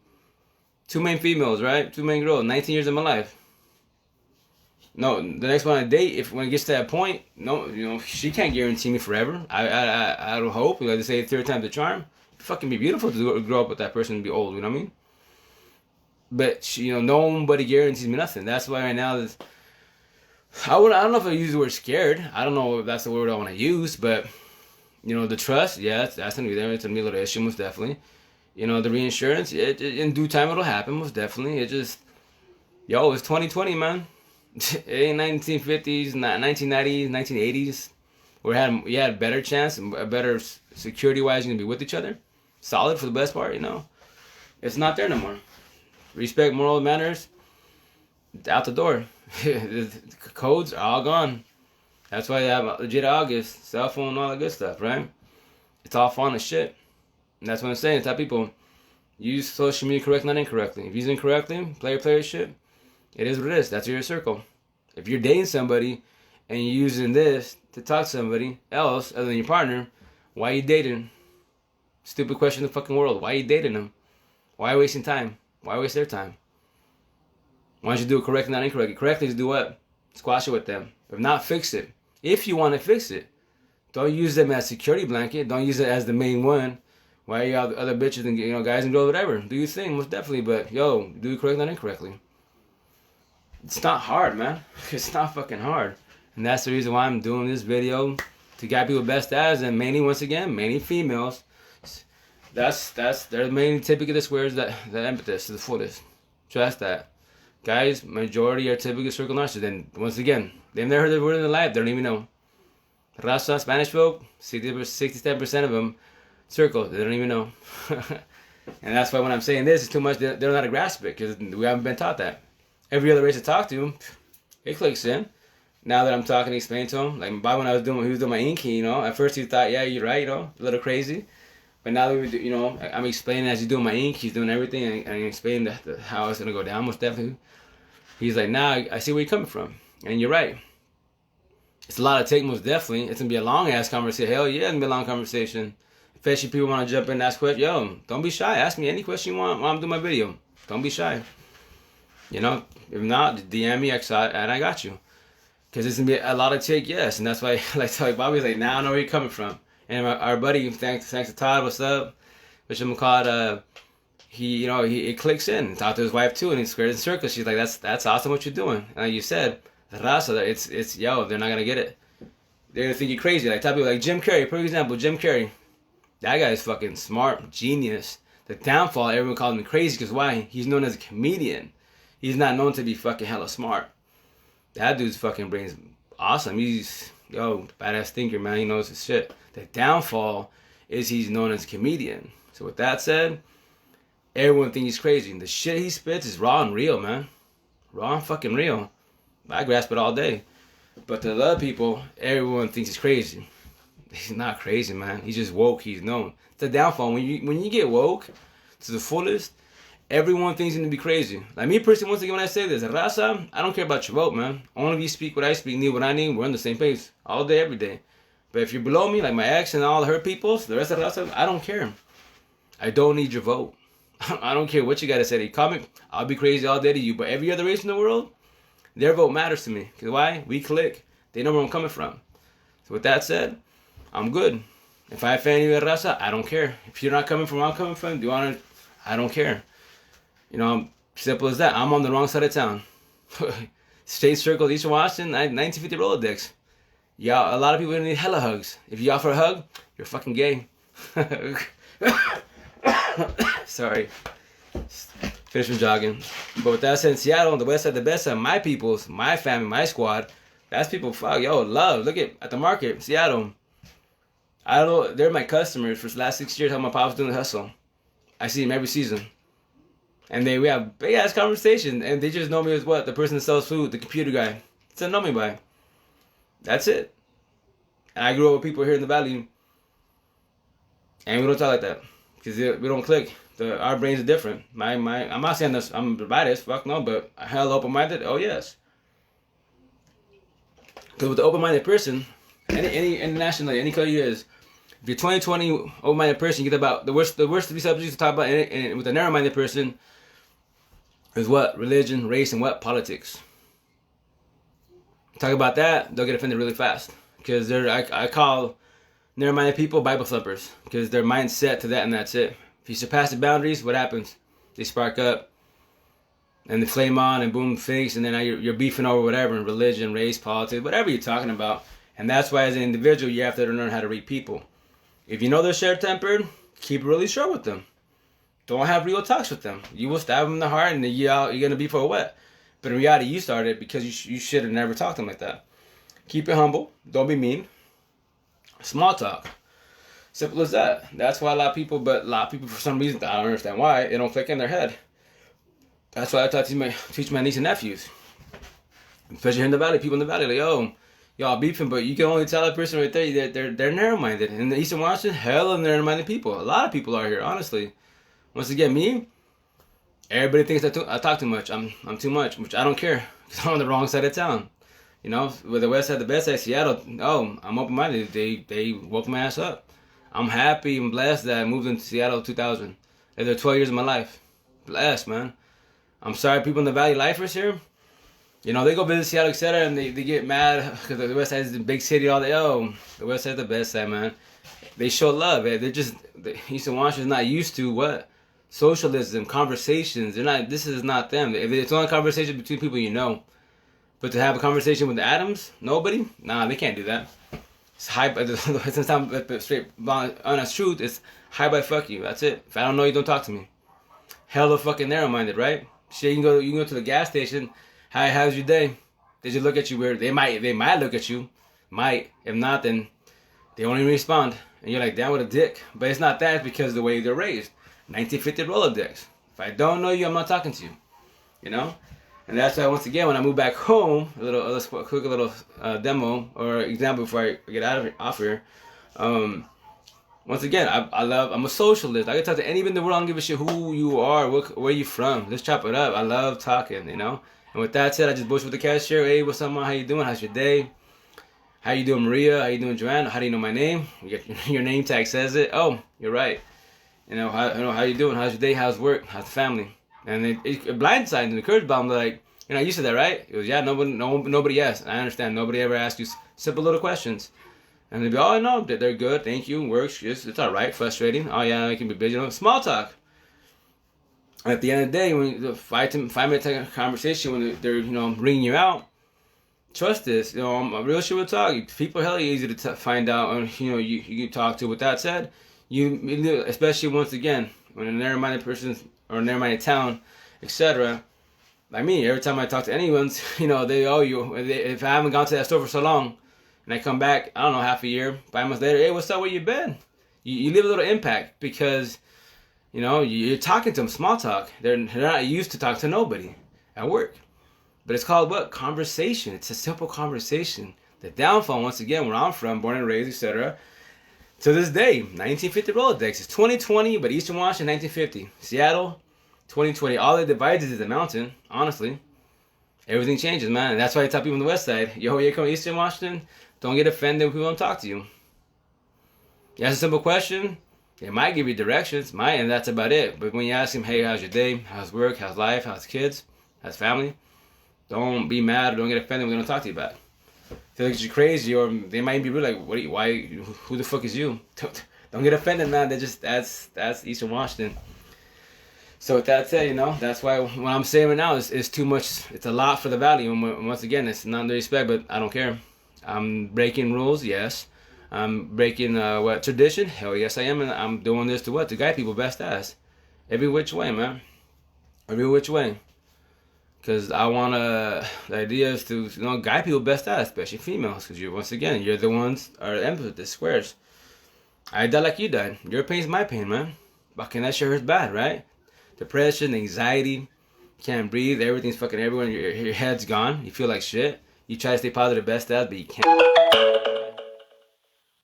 2 main females, right? 2 main girls, 19 years of my life. No, the next one I date, when it gets to that point, no, you know, she can't guarantee me forever. I don't hope. Like they say, third time's the charm. It'd fucking be beautiful to grow up with that person and be old, you know what I mean? But, you know, nobody guarantees me nothing. That's why right now, I don't know if I use the word scared. I don't know if that's the word I want to use, but, you know, the trust, yeah, that's going to be there. It's going to be a little issue, most definitely. You know, the reinsurance, in due time it'll happen, most definitely. It just, yo, it's 2020, man. It ain't 1950s, 1990s, 1980s. You had a better chance, a better security-wise, you're going to be with each other. Solid for the best part, you know. It's not there no more. Respect, moral manners, out the door. The codes are all gone. That's why you have legit August, cell phone, and all that good stuff, right? It's all falling to shit. And that's what I'm saying. Tell people, use social media correctly, not incorrectly. If you use it incorrectly, player shit, it is what it is. That's your circle. If you're dating somebody and you're using this to talk to somebody else other than your partner, why are you dating? Stupid question in the fucking world. Why are you dating them? Why are you wasting time? Why waste their time? Why don't you do it correctly, not incorrectly? Correctly is do what? Squash it with them. If not, fix it. If you want to fix it. Don't use them as security blanket. Don't use it as the main one. Why are you other bitches and, you know, guys and girls, whatever. Do your thing, most definitely. But, yo, do it correctly, not incorrectly. It's not hard, man. It's not fucking hard. And that's the reason why I'm doing this video. To guide people best as, and mainly, once again, mainly females. They're mainly typically the squares that empathists to the fullest. Trust that. Guys, majority are typically circle narcissists. And once again, they've never heard the word in their life. They don't even know. Raza, Spanish folk, 67% of them circle. They don't even know. And that's why when I'm saying this, it's too much. They don't know how to grasp it because we haven't been taught that. Every other race I talk to, it clicks in. Now that I'm talking to explain to him, like Bob when he was doing my inky, you know, at first he thought, yeah, you're right, you know, a little crazy. But now that we do, I'm explaining as he's doing my ink, he's doing everything, and I'm explaining how it's gonna go down. Most definitely, he's like, "Nah, I see where you're coming from, and you're right. It's a lot of take, most definitely. It's gonna be a long ass conversation. Hell yeah, it's gonna be a long conversation. Especially people want to jump in and ask questions. Yo, don't be shy. Ask me any question you want while I'm doing my video. Don't be shy. If not, DM me, and I got you. Because it's gonna be a lot of take, yes, and that's why like Bobby's like, now I know where you're coming from. And our buddy, thanks to Todd, what's up? Which I'm called. He it clicks in. Talked to his wife too, and he squared in circles. She's like, that's awesome what you're doing. And like you said, the raza, it's they're not gonna get it. They're gonna think you're crazy. Like type people like Jim Carrey, for example, Jim Carrey. That guy is fucking smart, genius. The downfall, everyone calls me crazy because why? He's known as a comedian. He's not known to be fucking hella smart. That dude's fucking brain's awesome. He's badass thinker, man. He knows his shit. The downfall is he's known as a comedian. So with that said, everyone thinks he's crazy. And the shit he spits is raw and real, man. Raw and fucking real. I grasp it all day. But to the other people, everyone thinks he's crazy. He's not crazy, man. He's just woke. He's known. It's a downfall. When you get woke to the fullest, everyone thinks you're gonna be crazy. Like me personally, once again, when I say this, Raza, I don't care about your vote, man. Only if you speak what I speak, need what I need, we're on the same page. All day, every day. But if you're below me, like my ex and all her peoples, the rest of Raza, I don't care. I don't need your vote. I don't care what you gotta say. They comment, I'll be crazy all day to you. But every other race in the world, their vote matters to me. Because why? We click. They know where I'm coming from. So with that said, I'm good. If I offend you, Raza, I don't care. If you're not coming from where I'm coming from, I don't care. Simple as that. I'm on the wrong side of town. State Circle, Eastern Washington, 1950 Rolodex. Yeah, a lot of people need hella hugs. If you offer a hug, you're fucking gay. Sorry. Finish from jogging. But with that said, in Seattle, the west side, the best side, my peoples, my family, my squad, that's people, fuck, love. Look at the market, Seattle. I don't know, they're my customers for the last 6 years, how my pop's doing the hustle. I see them every season. And we have big ass conversations, and they just know me as what? The person that sells food, the computer guy. That's what they know me by. That's it. And I grew up with people here in the valley, and we don't talk like that because we don't click. Our brains are different. I'm not saying this. I'm biased. Fuck no. But hell open-minded. Oh yes. Because with the open-minded person, any internationally, any color you is, if you're 2020 open-minded person, you get about the worst three subjects to talk about. And with a narrow-minded person, is what? Religion, race, and what? Politics. Talk about that, they'll get offended really fast. Because I call narrow-minded people Bible thumpers. Because their mind's set to that and that's it. If you surpass the boundaries, what happens? They spark up. And they flame on and boom, fix. And then now you're beefing over whatever. Religion, race, politics, whatever you're talking about. And that's why as an individual, you have to learn how to read people. If you know they're short-tempered, keep it really short with them. Don't have real talks with them. You will stab them in the heart and you're going to be for a wet. But in reality, you started because you should have never talked to them like that. Keep it humble. Don't be mean. Small talk. Simple as that. That's why a lot of people for some reason, I don't understand why, it don't click in their head. That's why I teach my niece and nephews. Especially here in the valley, people in the valley, like, y'all beefing, but you can only tell that person right there that they're narrow-minded. In the Eastern Washington, hella narrow-minded people. A lot of people are here, honestly. Once again, me, everybody thinks I talk too much. I'm too much, which I don't care. Because I'm on the wrong side of town. With the west side, the best side, Seattle, I'm open-minded. They woke my ass up. I'm happy and blessed that I moved into Seattle 2000. They're 12 years of my life. Blessed, man. I'm sorry, people in the Valley lifers here. They go visit Seattle, etc., and they get mad because the west side is the big city all day. The west side is the best side, man. They show love. The Eastern Washington's not used to what? Socialism, conversations. This is not them. If it's only a conversation between people you know. But to have a conversation with the atoms, nobody? Nah, they can't do that. It's high by straight honest truth, it's high by fuck you. That's it. If I don't know you, don't talk to me. Hella fucking narrow-minded, right? Shit, you can go to the gas station. How's your day? They just look at you weird. They might look at you. Might. If not, then they won't even respond. And you're like, damn, what a dick. But it's not that, it's because of the way they're raised. 1950 Rolodex. If I don't know you, I'm not talking to you. And that's why, once again, when I move back home, a quick little demo or example before I get off here. Once again, I'm a socialist. I can talk to anybody in the world. I don't give a shit who you are, where you from. Let's chop it up. I love talking, you know. And with that said, I just bullshit with the cashier. Hey, what's up, man? How you doing? How's your day? How you doing, Maria? How you doing, Joanne? How do you know my name? Your name tag says it. Oh, you're right. How you doing? How's your day? How's work? How's the family? And it blindsides and encourages them. Like, you said that, right? It was, yeah, nobody asked. I understand. Nobody ever asked you simple little questions. And they'd be, oh, no, they're good. Thank you. Works. It's all right. Frustrating. Oh, yeah, I can be busy. Small talk. At the end of the day, when the 5-minute conversation, when they're ringing you out, trust this. A real shit will talk. People are hella easy to find out, and you can talk to. With that said, especially once again, when a narrow-minded person or a narrow-minded town, etc. Like me, every time I talk to anyone, they owe you. If I haven't gone to that store for so long, and I come back, I don't know, half a year, 5 months later, hey, what's up? Where you been? You leave a little impact because, you're talking to them, small talk. They're not used to talk to nobody at work. But it's called what? Conversation. It's a simple conversation. The downfall, once again, where I'm from, born and raised, etc. To this day, 1950 Rolodex. It's 2020, but Eastern Washington, 1950. Seattle, 2020. All that divides is the mountain, honestly. Everything changes, man. And that's why I tell people on the west side, yo, you come to Eastern Washington, don't get offended when people don't talk to you. You ask a simple question, they might give you directions, and that's about it. But when you ask them, hey, how's your day? How's work? How's life? How's kids? How's family? Don't be mad or don't get offended when they don't talk to you back. Feel like you're crazy, or they might be really like, who the fuck is you? Don't get offended, man. That's Eastern Washington. So with that said, that's why what I'm saying right now is too much. It's a lot for the valley. And once again, it's not the respect, but I don't care. I'm breaking rules, yes. I'm breaking what tradition? Hell yes, I am, and I'm doing this to guide people best as, every which way, man. Every which way. Because I want the idea is to guide people best as, especially females. Because you're the ones are the empath, the squares. I died like you died. Your pain's my pain, man. Fucking that shit hurts bad, right? Depression, anxiety, can't breathe, everything's fucking everywhere. Your head's gone. You feel like shit. You try to stay positive best as, but you can't.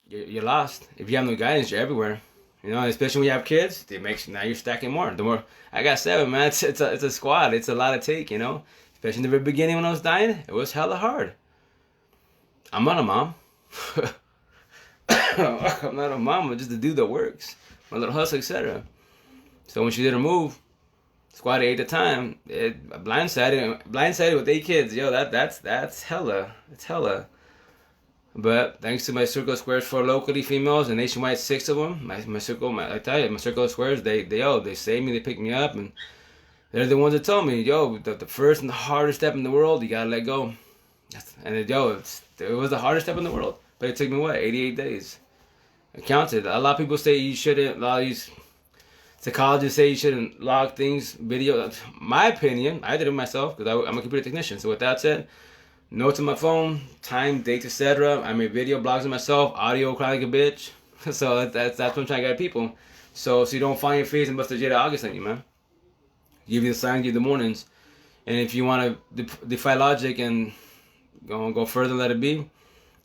You're lost. If you have no guidance, you're everywhere. Especially when you have kids, now you're stacking more. The more I got 7, man. It's a squad. It's a lot to take. Especially in the very beginning when I was dying, it was hella hard. I'm not a mom. I'm not a mom. I'm just a dude that works. My little hustle, etc. So when she did her move, squad 8 at the time, it blindsided with 8 kids. Yo, that's hella. It's hella. But thanks to my circle of squares, 4 locally females and nationwide 6 of them. My circle of squares, they saved me, they picked me up, and they're the ones that told me, yo, the first and the hardest step in the world, you gotta let go. And it was the hardest step in the world. But it took me 88 days. I counted. A lot of people say you shouldn't. A lot of these psychologists say you shouldn't log things, video. My opinion, I did it myself because I'm a computer technician. So with that said, notes on my phone, time, dates, etc. I made video blogs of myself, audio crying like a bitch. So that's what I'm trying to guide people. So you don't find your face and bust the Jada August on you, man. Give you the signs, give you the mornings. And if you want to defy logic and go further, let it be,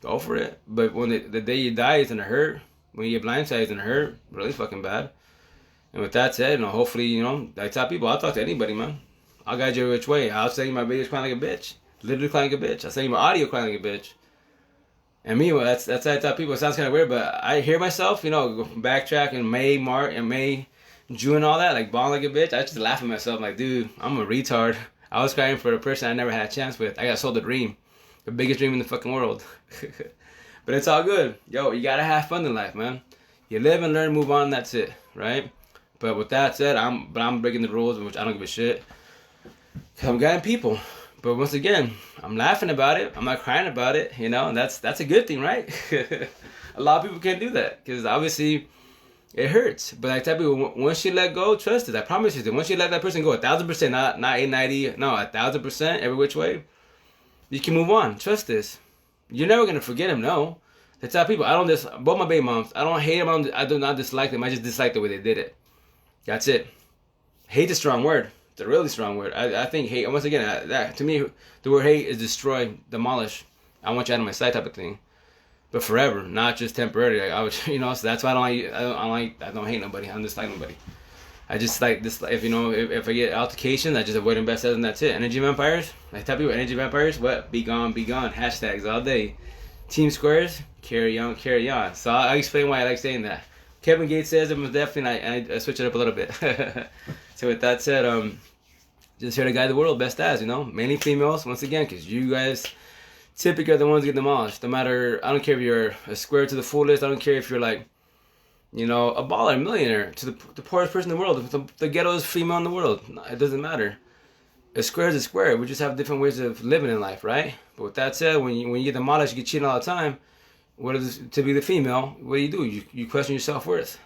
go for it. But when the day you die, it's gonna hurt. When you get blindsided, it's gonna hurt really fucking bad. And with that said, hopefully, I tell people, I'll talk to anybody, man. I'll guide you which way. I'll send you my videos crying like a bitch. Literally crying like a bitch. I'll send you my audio crying like a bitch. And me, that's how I tell people. It sounds kind of weird, but I hear myself, backtrack in May, June, all that, like bawling like a bitch. I just laugh at myself, like, dude, I'm a retard. I was crying for a person I never had a chance with. I got sold a dream. The biggest dream in the fucking world. But it's all good. Yo, you gotta have fun in life, man. You live and learn, move on, that's it, right? But with that said, I'm breaking the rules, which I don't give a shit. Because I'm guiding people. But once again, I'm laughing about it. I'm not crying about it, and that's a good thing, right? A lot of people can't do that because obviously it hurts. But I tell people, once you let go, trust it. I promise you that once you let that person go 1,000%, not 890, no, 1,000%, every which way, you can move on. Trust this. You're never gonna forget him. No. I tell people, both my baby moms, I don't hate them. I do not dislike them. I just dislike the way they did it. That's it. Hate's a strong word. It's a really strong word. I think hate, once again, to me, the word hate is destroy, demolish. I want you out of my sight type of thing. but forever, not just temporarily. Like I would, so that's why I don't hate nobody. I don't dislike nobody. I just like this. If I get altercation, I just avoid them best and that's it. Energy vampires, I tell people, energy vampires, what? Be gone, be gone. Hashtags all day. Team squares, carry on, carry on. So I'll explain why I like saying that. Kevin Gates says it was definitely. I switch it up a little bit. So with that said, just here to guide the world best as, mainly females once again, because you guys typically are the ones getting demolished. No matter, I don't care if you're a square to the fullest. I don't care if you're like, a baller, a millionaire, to the poorest person in the world, the ghettoest female in the world. It doesn't matter. A square is a square. We just have different ways of living in life, right? But with that said, when you get demolished, you get cheated all the time. What is to be the female? What do? You question your self worth.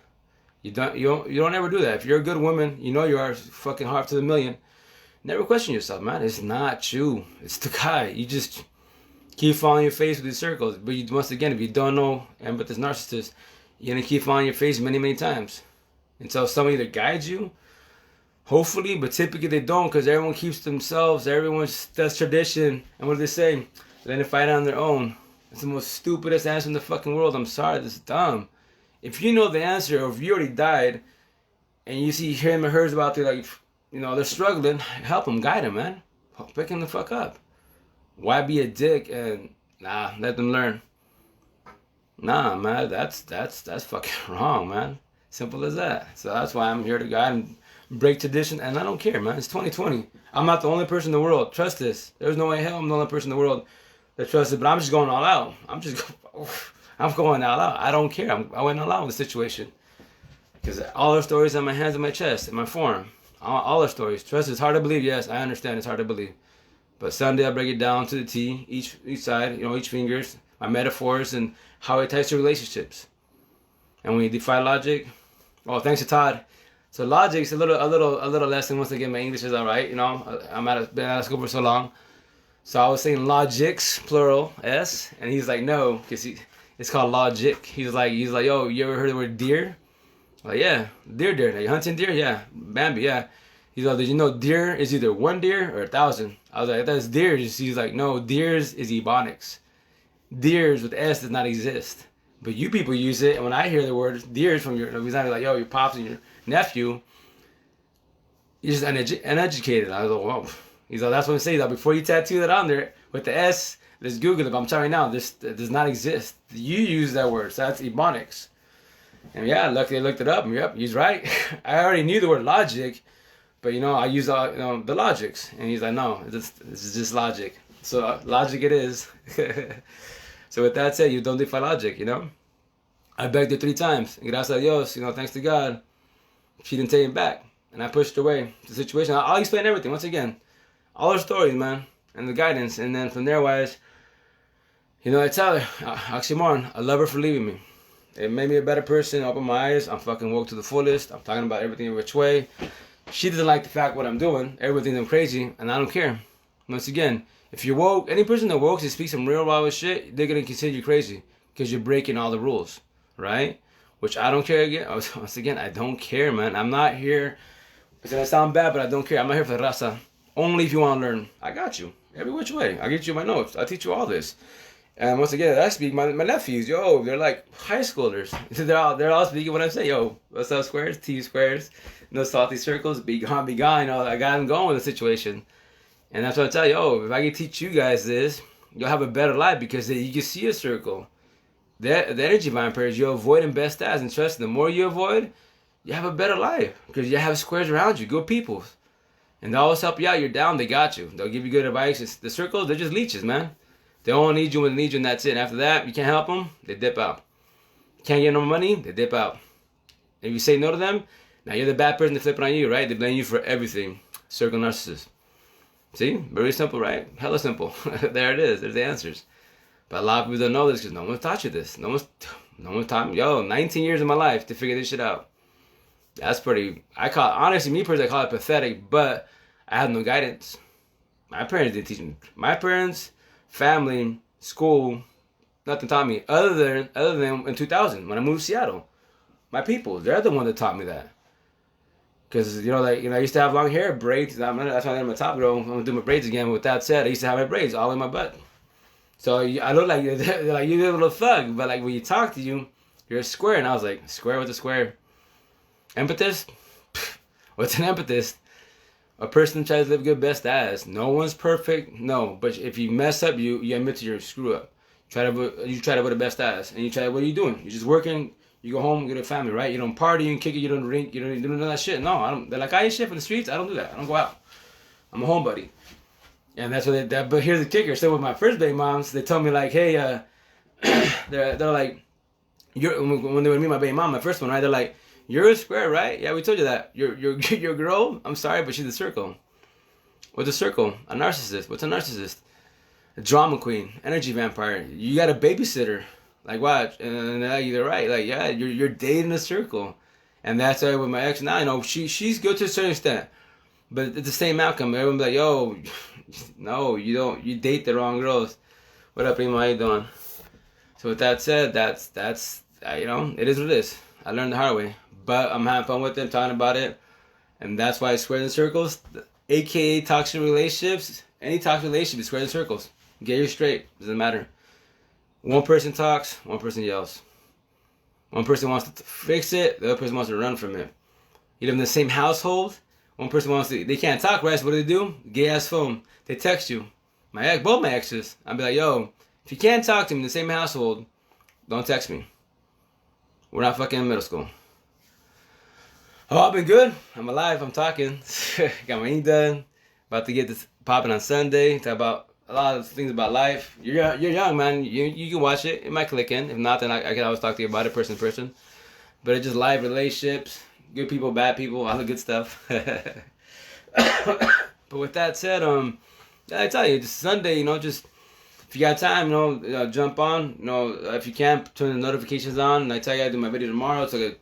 You don't ever do that. If you're a good woman, you are fucking half to the million. Never question yourself, man. It's not you. It's the guy. You just keep falling your face with these circles. But once again, if you don't know, and but this narcissist, you're gonna keep falling your face many, many times until somebody either guides you, hopefully, but typically they don't, because everyone keeps themselves. Everyone does tradition, and what do they say? Letting them fight on their own. It's the most stupidest answer in the fucking world. I'm sorry, this is dumb. If you know the answer, or if you already died, and you see him or hers about to they're struggling, help them, guide them, man. Pick them the fuck up. Why be a dick and let them learn? Nah, man, that's fucking wrong, man. Simple as that. So that's why I'm here to guide and break tradition, and I don't care, man. It's 2020. I'm not the only person in the world. Trust this. There's no way in hell I'm the only person in the world that trusts it, but I'm just going all out. I'm going all out. I don't care. I went all out with the situation. Because all our stories on my hands and my chest, in my forearm. All our stories. Trust it's hard to believe. Yes, I understand it's hard to believe. But Sunday I break it down to the T, each side, each fingers, my metaphors, and how it ties to relationships. And when you defy logic, thanks to Todd. So logic's a little lesson once again. My English is all right. Been out of school for so long. So I was saying logics, plural, S, and he's like, no, because it's called logic. He's like, yo, you ever heard the word deer? Like, yeah, deer. Are you hunting deer? Yeah, Bambi, yeah. He's like, did you know deer is either one deer or 1,000? I was like, that's deers. He's like, no, deers is ebonics. Deers with S does not exist. But you people use it, and when I hear the word deers from your, he's not like, yo, your pops and your nephew, you're just uneducated. I was like, whoa. He's like, that's what I'm saying. Like, before you tattoo that on there with the S, let's Google it. But I'm telling you now, this does not exist. You use that word, so that's ebonics. And yeah, luckily I looked it up, and yep, he's right. I already knew the word logic, but I use the logics. And he's like, no, this is just logic. So logic it is. So with that said, you don't defy logic, I begged her 3 times. Gracias a Dios, thanks to God, she didn't take it back. And I pushed away the situation. I'll explain everything, once again. All her stories, man, and the guidance. And then from there, wise, I tell her, oxymoron, I love her for leaving me. It made me a better person, opened my eyes. I'm fucking woke to the fullest. I'm talking about everything in which way. She doesn't like the fact what I'm doing. Everyone thinks I'm crazy, and I don't care. Once again, if you're woke, any person that woke to speak some real wild shit, they're going to consider you crazy because you're breaking all the rules, right? Which I don't care again. Once again, I don't care, man. I'm not here. It's going to sound bad, but I don't care. I'm not here for the raza. Only if you want to learn. I got you. Every which way. I'll get you my notes. I'll teach you all this. And once again, I speak, my nephews, they're like high schoolers. They're all speaking when I say, what's up, squares? T squares. No salty circles. Be gone, be gone. I got them going with the situation. And that's what I tell you, if I can teach you guys this, you'll have a better life because you can see a circle. The energy vampires, you avoid them best as, and trust, the more you avoid, you have a better life because you have squares around you, good people. And they'll always help you out. You're down, they got you. They'll give you good advice. The circles, they're just leeches, man. They only need you when they need you, and that's it. And after that, you can't help them, they dip out. Can't get no money, they dip out. If you say no to them, now you're the bad person, they flip it on you, right? They blame you for everything. Circle narcissist. See? Very simple, right? Hella simple. There it is. There's the answers. But a lot of people don't know this because no one's taught you this. No one's taught me. 19 years of my life to figure this shit out. That's pretty... honestly, me personally, I call it pathetic, but I had no guidance. My parents didn't teach me. My parents, family, school, nothing taught me other than in 2000 when I moved to Seattle. My people, they're the one that taught me that. Because, I used to have long hair, braids. That's why I'm a top girl. I'm going to do my braids again. But with that said, I used to have my braids all in my butt. So I look like they're like, you're a little thug, but like when you talk to you, you're a square. And I was like, square with a square. Empathist? What's an empathist? A person tries to live good best as. No one's perfect, no. But if you mess up, you admit to your screw up. You try to put the best as, and you try. What are you doing? You're just working. You go home, get a family, right? You don't party, you don't kick it, you don't drink, you don't do none of that shit. No, I don't. They're like, I eat shit from the streets. I don't do that. I don't go out. I'm a homebody. And that's what they. But here's the kicker. So with my first baby moms, they told me like, hey, they're like, you're when they would meet my baby mom, my first one, right? They're like, you're a square, right? Yeah, we told you that. You're a girl. I'm sorry, but she's a circle. What's a circle? A narcissist. What's a narcissist? A drama queen, energy vampire. You got a babysitter. Like what? And they're right. Like yeah, you're dating a circle, and that's why with my ex now, you know, she's good to a certain extent, but it's the same outcome. Everyone's like, yo, no, you don't. You date the wrong girls. What up, Primo? How you doing? So with that said, that's you know, it is what it is. I learned the hard way, but I'm having fun with them, talking about it, and that's why it's squares and circles, aka toxic relationships. Any toxic relationship is squares and circles. Get you straight. Doesn't matter. One person talks, one person yells. One person wants to fix it, the other person wants to run from it. You live in the same household, one person wants to, they can't talk, right? So what do? Gay ass phone. They text you. Both my exes. I'd be like, yo, if you can't talk to me in the same household, don't text me. We're not fucking in middle school. Oh, I've been good. I'm alive. I'm talking. Got my ink done. About to get this popping on Sunday. Talk about a lot of things about life. You're young, man. You can watch it. It might click in. If not, then I can always talk to you about it person to person. But it's just life, relationships, good people, bad people, all the good stuff. But with that said, I tell you, just Sunday, you know, just if you got time, you know, jump on. You know, if you can, turn the notifications on. And I tell you, I do my video tomorrow, so I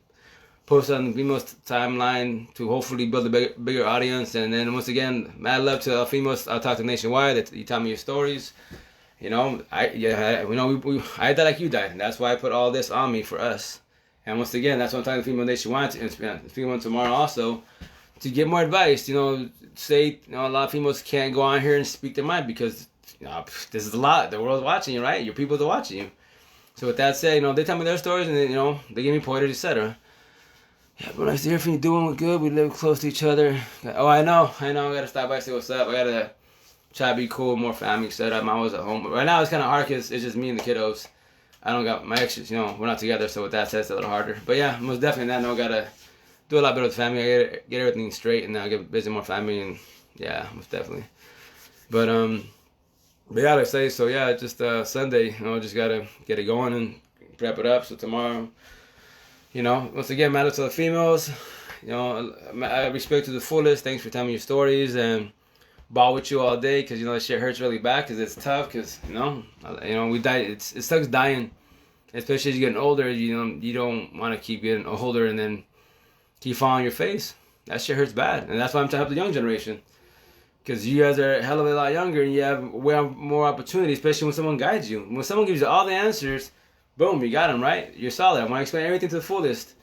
post on Vimo's timeline to hopefully build a bigger audience. And then once again, mad love to Alfimos. I'll talk to Nationwide. That you tell me your stories. You know, I died like you died, and that's why I put all this on me for us. And once again, that's what I'm talking to Female Nationwide and speaking on tomorrow also to get more advice. You know, say a lot of females can't go on here and speak their mind because this is a lot. The world's watching you, right? Your people are watching you. So with that said, they tell me their stories and then, they give me pointers, etc. Yeah, but nice to hear from you. Doing good. We live close to each other. Oh, I know. I gotta stop by, say what's up. I gotta try to be cool, more family, etc. I'm always at home. But right now it's kind of hard because it's just me and the kiddos. I don't got my exes, we're not together. So with that said, it's a little harder. But yeah, most definitely that. I gotta do a lot better with family. I gotta get everything straight, and then I get busy more family, and yeah, most definitely. But yeah, like I say, so yeah, just Sunday, just gotta get it going and prep it up. So tomorrow, once again, matter to the females, I respect to the fullest. Thanks for telling me your stories and ball with you all day, because this shit hurts really bad, because it's tough, because we die. It sucks dying, especially as you're getting older. You don't want to keep getting older and then keep falling on your face. That shit hurts bad, and that's why I'm trying to help the young generation. Because you guys are a hell of a lot younger and you have way more opportunity, especially when someone guides you. When someone gives you all the answers, boom, you got them, right? You're solid. I want to explain everything to the fullest.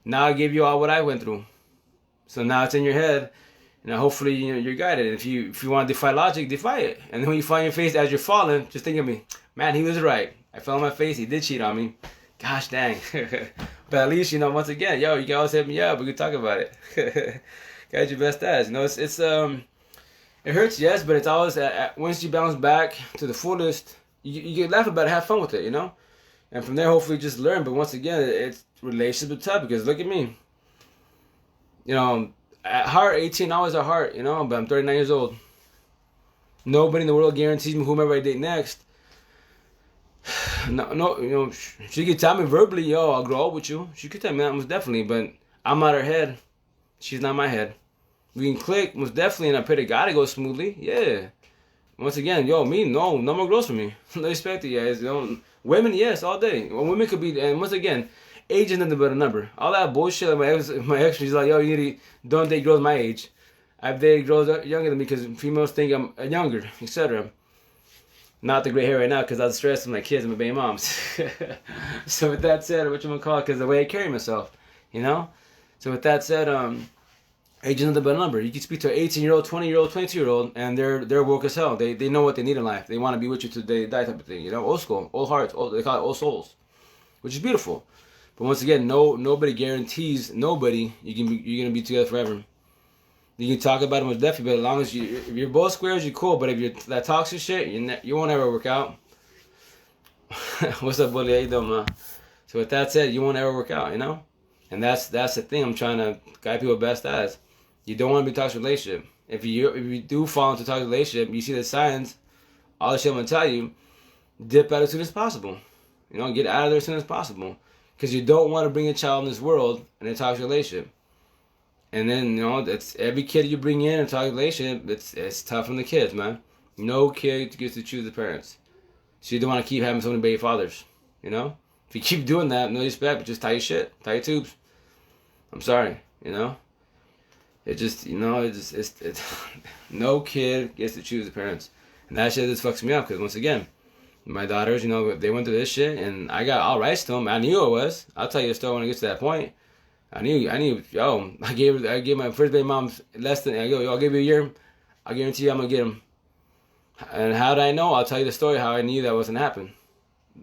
Now I give you all what I went through. So now it's in your head, and hopefully you're guided. If you want to defy logic, defy it. And then when you fall on your face as you're falling, just think of me. Man, he was right. I fell on my face. He did cheat on me. Gosh dang. But at least, once again, you can always hit me up. We can talk about it. Got your best ass. It's it hurts, yes, but it's always, once you bounce back to the fullest, you can laugh about it, have fun with it, And from there, hopefully just learn. But once again, it's relationships are tough, because look at me. At heart, 18 hours at heart, but I'm 39 years old. Nobody in the world guarantees me whomever I date next. No, she could tell me verbally, I'll grow up with you. She could tell me that, most definitely, but I'm not her head. She's not my head. We can click, most definitely, and I pray to God it goes smoothly. Yeah. Once again, no more girls for me. No respect to you guys. Women, yes, all day. Well, women could be, and once again, age is nothing but a number. All that bullshit, my ex, she's like, you need to don't date girls my age. I've dated girls younger than me because females think I'm younger, etc. Not the gray hair right now because I was stressed with my kids and my baby moms. So with that said, because the way I carry myself, So with that said, Age is nothing but a number. You can speak to an 18-year-old, 20-year-old, 22-year-old, and they're woke as hell. They know what they need in life. They want to be with you till they die, type of thing. You know, old school, old hearts, they call it old souls, which is beautiful. But once again, nobody guarantees nobody you're gonna be together forever. You can talk about it most definitely, but as long as if you're both squares, you're cool. But if you're that toxic shit, you won't ever work out. What's up, buddy? How you doing, man? So with that said, you won't ever work out, you know? And that's the thing I'm trying to guide people best as. You don't want to be in a toxic relationship. If you do fall into a toxic relationship, you see the signs, all the shit I'm going to tell you, dip out as soon as possible. You know, get out of there as soon as possible. Because you don't want to bring a child in this world in a toxic relationship. And then, you know, that's every kid you bring in a toxic relationship, it's tough on the kids, man. No kid gets to choose the parents. So you don't want to keep having so many baby fathers, you know? If you keep doing that, no respect, but just tie your shit, tie your tubes. I'm sorry, you know? It just, you know, it's no kid gets to choose the parents. And that shit just fucks me up, because once again, my daughters, you know, they went through this shit, and I got all rights to them. I knew I was. I'll tell you a story when it gets to that point. I knew, yo, I gave my first baby mom less than, I go, yo, I'll give you a year, I guarantee you I'm going to get him. And how did I know? I'll tell you the story how I knew that wasn't happening.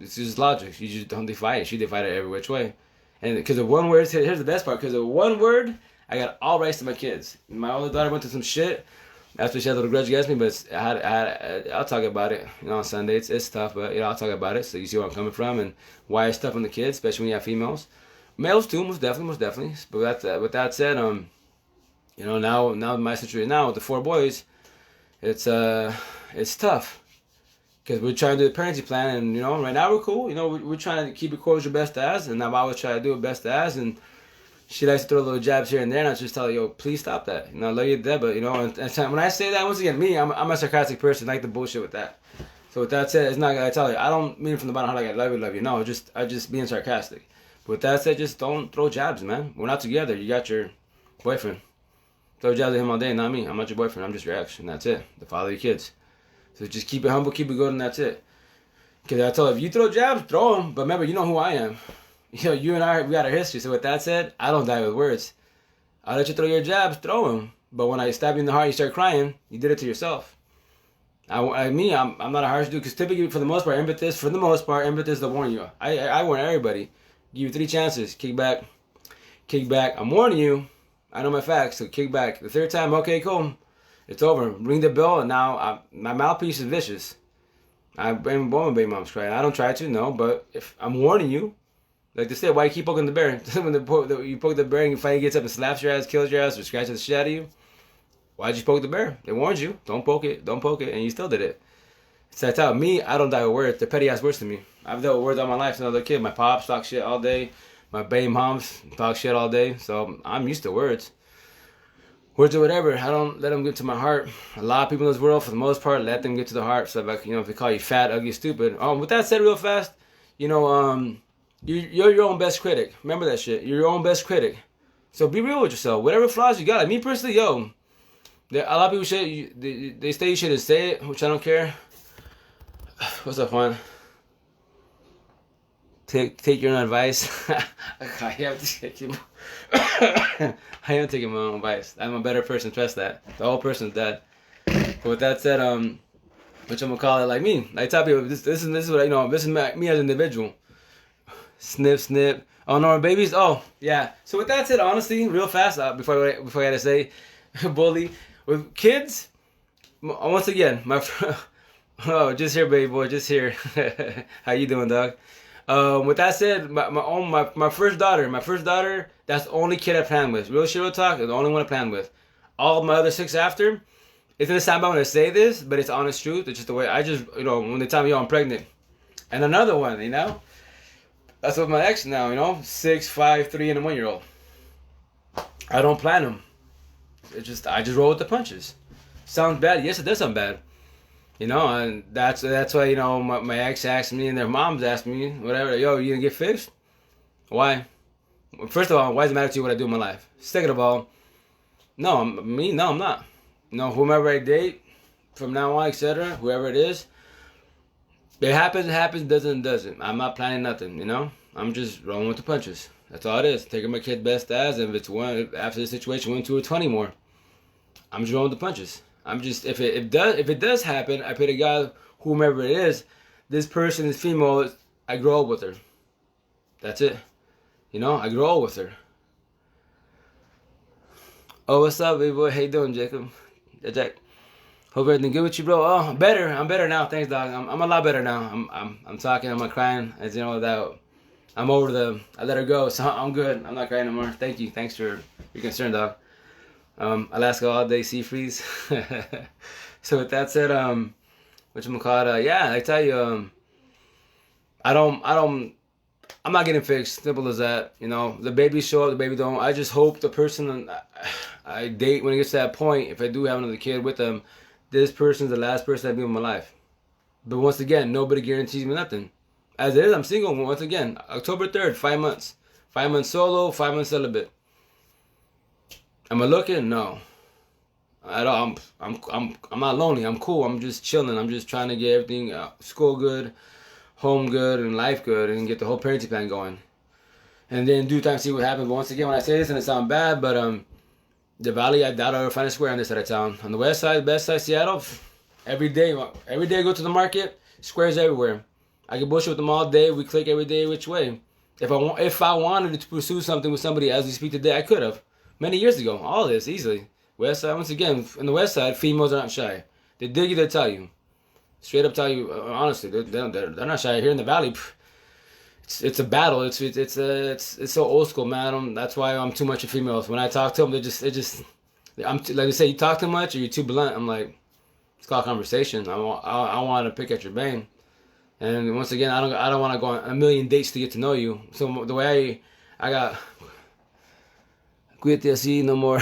It's just logic. You just don't defy it. She defied it every which way. And because of one word, here's the best part. Because of one word, I got all rights to my kids. My older daughter went through some shit. That's why she had a little grudge against me. But I'll talk about it. You know, on Sunday it's tough, but you know I'll talk about it so you see where I'm coming from and why it's tough on the kids, especially when you have females, males too, most definitely. But with that said, you know now my situation now with the 4 boys, it's tough. Because we're trying to do a parenting plan, and you know, right now we're cool. You know, we're trying to keep it close your best as, and I've always tried to do it best as. And she likes to throw little jabs here and there, and I just tell her, yo, please stop that. You know, I love you to death, but you know, and when I say that, once again, I'm a sarcastic person. I like the bullshit with that. So with that said, it's not. I tell you, I don't mean from the bottom of my heart like I love you. No, I just being sarcastic. But with that said, just don't throw jabs, man. We're not together. You got your boyfriend. Throw jabs at him all day, not me. I'm not your boyfriend. I'm just your ex, and that's it. The father of your kids. So just keep it humble, keep it good, and that's it. Because I told you, if you throw jabs, throw them. But remember, you know who I am. You know, you and I, we got our history. So with that said, I don't die with words. I'll let you throw your jabs, throw them. But when I stab you in the heart, you start crying, you did it to yourself. I'm not a harsh dude. Because typically, for the most part, empathy to warn you. I warn everybody. Give you 3 chances. Kick back. I'm warning you. I know my facts, so kick back. The 3rd time, okay, cool. It's over. Ring the bell, and now my mouthpiece is vicious. I've been born with baby moms crying. I don't try to, no, but if I'm warning you, like they say, why you keep poking the bear? When you poke the bear and finally gets up and slaps your ass, kills your ass, or scratches the shit out of you, why'd you poke the bear? They warned you. Don't poke it, and you still did it. So that's how me, I don't die with words. They're petty ass words to me. I've dealt with words all my life since I was a kid. My pops talk shit all day. My baby moms talk shit all day. So I'm used to words. Words or whatever, I don't let them get to my heart. A lot of people in this world, for the most part, let them get to the heart. So, like, you know, if they call you fat, ugly, stupid. With that said, real fast, you know, you're your own best critic. Remember that shit. You're your own best critic. So be real with yourself. Whatever flaws you got. Like me personally, yo, a lot of people they say you shouldn't say it, which I don't care. What's up, Juan? Take your own advice. I am taking my own advice. I'm a better person. Trust that. The whole person's dead. But with that said, which I'm gonna call it like me. I tell people this is what I know. This is me as an individual. Snip. Oh no, babies. Oh yeah. So with that said, honestly, real fast before I gotta say, bully with kids. Once again, oh, just here, baby boy, just here. How you doing, dog? With that said, my first daughter, that's the only kid I planned with. Real shit, real talk, the only one I planned with. All of my other 6 after, it's gonna sound bad when I say this, but it's honest truth. It's just the way I just, you know, when they tell me, yo, I'm pregnant. And another one, you know? That's with my ex now, you know? 6, 5, 3, and a 1-year-old. I don't plan them. I just roll with the punches. Sounds bad? Yes, it does sound bad. You know, and that's why, you know, my ex asked me and their moms asked me, whatever, yo, you gonna get fixed? Why? First of all, why does it matter to you what I do in my life? Second of all, no, I'm not. You know, whomever I date, from now on, etc., whoever it is, it happens, doesn't. I'm not planning nothing, you know? I'm just rolling with the punches. That's all it is. Taking my kid best as, and if it's one after the situation, 1, 2, or 20 more, I'm just rolling the punches. I'm just if it does happen, I pray to God, whomever it is, this person is female. I grow up with her. That's it. You know, I grow up with her. Oh, what's up, baby boy? How you doing, Jacob? Yeah, Jack. Hope everything good with you, bro. Oh, I'm better. I'm better now. Thanks, dog. I'm a lot better now. I'm talking. I'm not crying. As you know, that I'm over I let her go, so I'm good. I'm not crying anymore. Thank you. Thanks for your concern, dog. Alaska all day, sea freeze. So with that said, whatchamacallit, yeah, I tell you, I'm not getting fixed. Simple as that. You know, the baby show up, the baby don't. I just hope the person I date, when it gets to that point, if I do have another kid with them, this person's the last person I'll be in my life. But once again, nobody guarantees me nothing. As it is, I'm single. Once again, October 3rd, 5 months. 5 months solo, 5 months celibate. Am I looking? No. At all. I'm not lonely. I'm cool. I'm just chilling. I'm just trying to get everything, school good, home good, and life good, and get the whole parenting plan going. And then due time, see what happens. But once again, when I say this, and it sounds bad, but the Valley, I doubt I'll find a square on this side of town. On the west side, best side, Seattle, every day I go to the market, squares everywhere. I can bullshit with them all day. We click every day which way. If I wanted to pursue something with somebody as we speak today, I could have. Many years ago. All this, easily. West side, once again, on the west side, females are not shy. They dig you, they tell you. Straight up tell you, honestly, they're not shy. Here in the Valley, it's a battle. It's so old school, man. That's why I'm too much of females. When I talk to them, like they say, you talk too much or you're too blunt. I'm like, it's called conversation. I want to pick at your brain. And once again, I don't want to go on a million dates to get to know you. So the way I got quit así no more.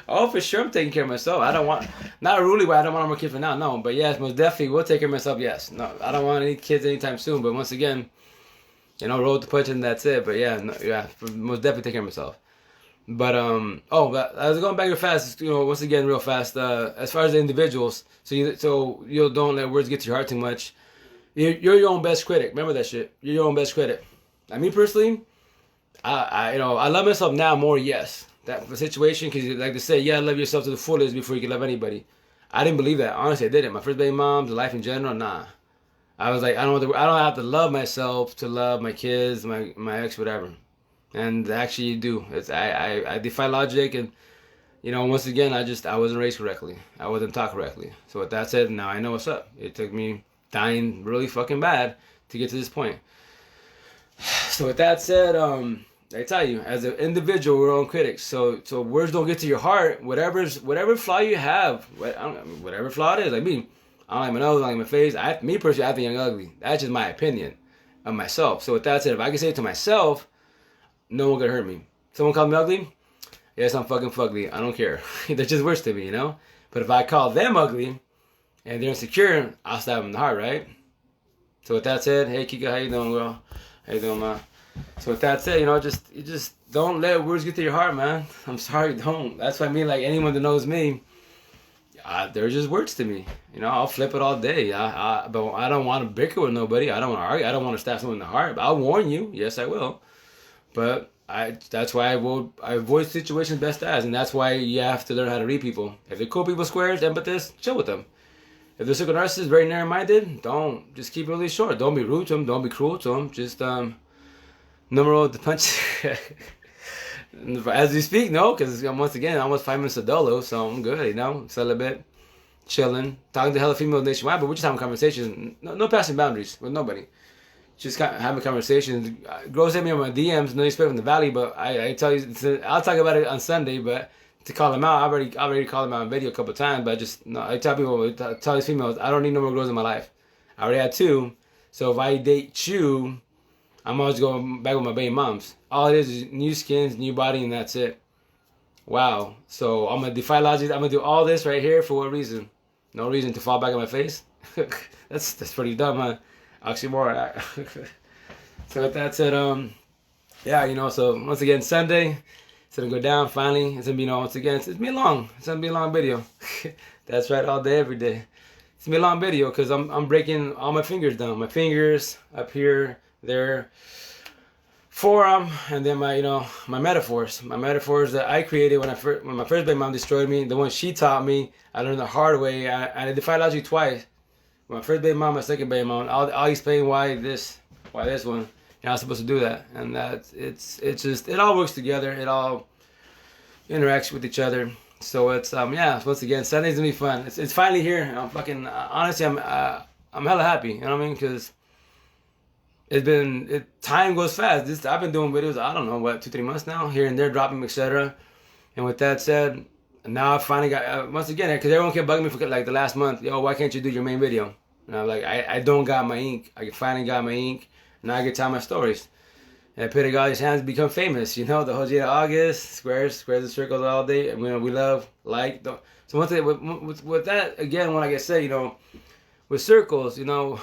Oh, for sure, I'm taking care of myself. I don't want, not really why I don't want more kids for now, no. But yes, most definitely will take care of myself, yes. No, I don't want any kids anytime soon. But once again, you know, roll the punch and that's it. But yeah, no, yeah, most definitely take care of myself. But but I was going back real fast. You know, once again, real fast. As far as the individuals, so you don't let words get to your heart too much. You're your own best critic. Remember that shit. You're your own best critic. I mean, personally, I love myself now more. Yes, that the situation, because like they say, yeah, love yourself to the fullest before you can love anybody. I didn't believe that. Honestly, I didn't. My first baby mom, the life in general, nah. I was like, I don't have to love myself to love my kids, my ex, whatever. And actually, you do. I defy logic, and you know, once again, I wasn't raised correctly. I wasn't taught correctly. So with that said, now I know what's up. It took me dying really fucking bad to get to this point. So with that said, I tell you, as an individual, we're our own critics. So words don't get to your heart. Whatever flaw you have, whatever flaw it is. Like me, I don't like my nose, I don't like my face. Me personally, I think I'm ugly. That's just my opinion of myself. So with that said, if I can say it to myself, no one can hurt me. Someone call me ugly, yes, I'm fucking fugly. I don't care. They're just worse to me, you know. But if I call them ugly and they're insecure, I'll stab them in the heart, right? So with that said, hey Kika, how you doing, girl? How you doing, man? So with that said, you know, you just don't let words get to your heart, man. I'm sorry, don't. That's what I mean. Like anyone that knows me, they're just words to me. You know, I'll flip it all day. But I don't want to bicker with nobody. I don't want to argue. I don't want to stab someone in the heart. But I'll warn you. Yes, I will. But that's why I avoid situations best as, and that's why you have to learn how to read people. If they're cool people, squares, empathists, chill with them. If they're super narcissists, very narrow-minded, don't. Just keep it really short. Don't be rude to them. Don't be cruel to them. Just numero the punch. As we speak, no, because once again, almost 5 minutes of dolo, so I'm good, you know, celibate, chilling, talking to hella females nationwide, but we're just having conversations. No passing boundaries with nobody. Just having conversations. Girls hit me on my DMs, no expect from the Valley, but I tell you, I'll talk about it on Sunday, but to call them out, I already called them out on video a couple of times, but I tell people, tell these females, I don't need no more girls in my life. I already had 2, so if I date you, I'm always going back with my baby moms. All it is new skins, new body, and that's it. Wow. So I'm going to defy logic. I'm going to do all this right here for what reason? No reason to fall back on my face? That's pretty dumb, huh? Oxymoron. So with that said, yeah, you know, so once again, Sunday, it's going to go down finally. It's going to be, you know, once again, it's going to be long. It's going to be a long video. That's right, all day, every day. It's going to be a long video because I'm breaking all my fingers down. My fingers up here, there, forum, and then my metaphors that I created when my first baby mom destroyed me. The one she taught me, I learned the hard way. I defied logic twice. My first baby mom, my second baby mom. I'll explain why this one. You're not supposed to do that, and that it's just, it all works together. It all interacts with each other. So it's once again, Sunday's gonna be fun. It's finally here. I'm fucking honestly, I'm hella happy. You know what I mean? Because time goes fast. I've been doing videos, I don't know what, 2-3 months now, here and there, dropping, etc. And with that said, now I finally got once again, because everyone kept bugging me for like the last month. Yo, why can't you do your main video? And I'm like, I don't got my ink. I finally got my ink. Now I can tell my stories. And I pray to God these hands become famous. You know, the whole of August, squares and circles all day. And, we love, like. So once with that, again, when I say, with circles, they don't know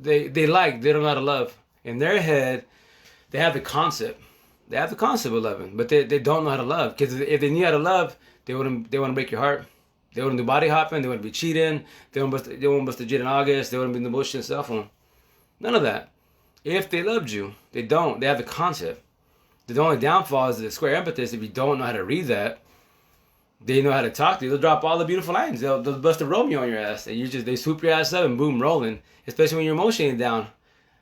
how to love. In their head, they have the concept. They have the concept of loving, but they don't know how to love. Because if they knew how to love, they wouldn't break your heart. They wouldn't do body hopping. They wouldn't be cheating. They wouldn't bust a jit in August. They wouldn't be in the bullshit cell phone. None of that. If they loved you, they don't. They have the concept. The only downfall is the square emphasis. If you don't know how to read that, they know how to talk to you. They'll drop all the beautiful lines. They'll bust a Romeo on your ass, and they swoop your ass up and boom, rolling. Especially when you're emotionally down,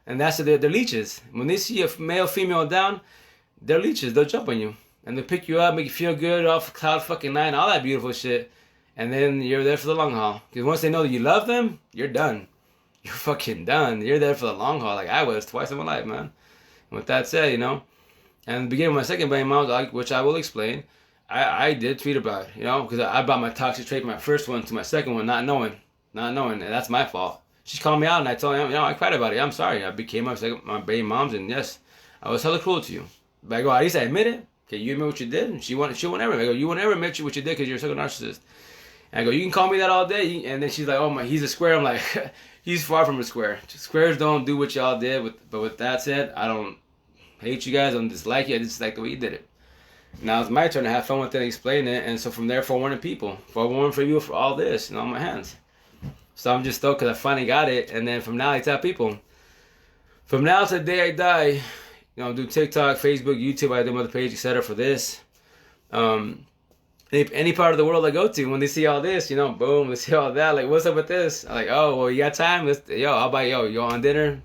and that's they're leeches. When they see a male, female down, they're leeches. They'll jump on you and they'll pick you up, make you feel good off cloud fucking nine, all that beautiful shit, and then you're there for the long haul. Because once they know that you love them, you're done. You're fucking done. You're there for the long haul, like I was twice in my life, man. And with that said, and the beginning of my second baby mom, which I will explain, I did tweet about it, because I brought my toxic trait from my first one to my second one, not knowing, and that's my fault. She called me out, and I told her, I cried about it. I'm sorry. I became my baby mom's, and yes, I was hella cruel to you. But I go, at least I admit it. Okay, you admit what you did. And she won't ever. I go, you won't ever admit what you did because you're a second narcissist. And I go, you can call me that all day. And then she's like, oh my, he's a square. I'm like, he's far from a square. Squares don't do what y'all did. But with that said, I don't hate you guys. I don't dislike you. I just like the way you did it. Now it's my turn to have fun with it and explain it. And so from there, forewarning people. Forewarning for you for all this, on my hands. So I'm just stoked because I finally got it. And then from now, I tell people, from now to the day I die, do TikTok, Facebook, YouTube, I do another page, etc. for this. Any part of the world I go to, when they see all this, boom, they see all that, like, what's up with this? I'm like, oh, well, you got time? I'll buy, you on dinner,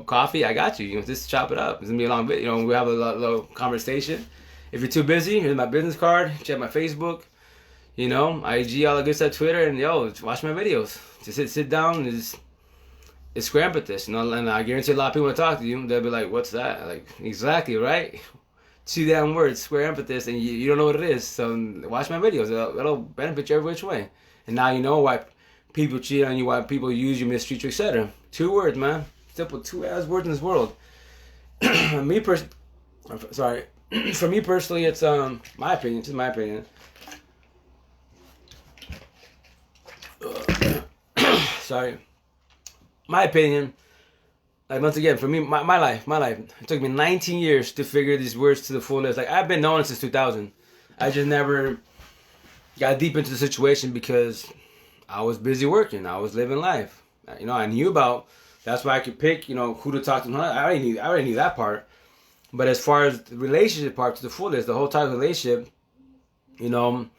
coffee, I got you. Just chop it up. It's going to be a long bit. We have a little conversation. If you're too busy, here's my business card. Check my Facebook, IG, all the good stuff, Twitter, and, watch my videos. Just sit down and just... It's scramble this, and I guarantee a lot of people will talk to you. They'll be like, "What's that?" Like, exactly, right? 2 damn words, square emphasis, and you don't know what it is. So watch my videos; it'll benefit you every which way. And now you know why people cheat on you, why people use you, mistreat you, etc. 2 words, man. Simple 2 ass words in this world. For me personally, it's my opinion. Just my opinion. Sorry. My opinion, like once again, for me, my life, it took me 19 years to figure these words to the fullest. Like I've been knowing since 2000. I just never got deep into the situation because I was busy working. I was living life. I knew about, that's why I could pick, who to talk to. I already knew that part. But as far as the relationship part to the fullest, the whole type of relationship, I didn't know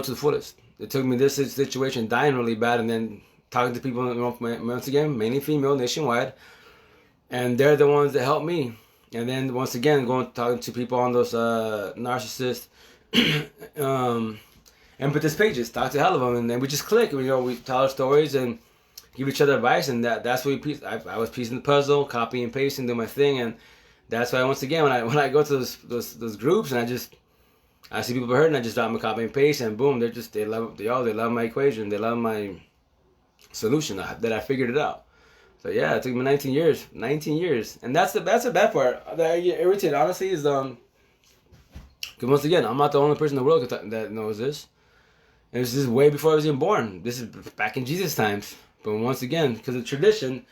to the fullest. It took me this situation dying really bad, and then talking to people, once again, mainly female, nationwide, and they're the ones that help me. And then once again, talking to people on those narcissist empathist pages, talk to hell of them, and then we just click. We tell our stories and give each other advice, and that's what I was piecing the puzzle, copy and pasting, do my thing, and that's why once again, when I go to those groups and I see people hurting, I just drop my copy and paste, and boom, they love my equation, they love my solution that I figured it out. So yeah, it took me 19 years, and that's the bad part that I get irritated, honestly, is because once again, I'm not the only person in the world that knows this, and this is way before I was even born. This is back in Jesus times, but once again, because of tradition,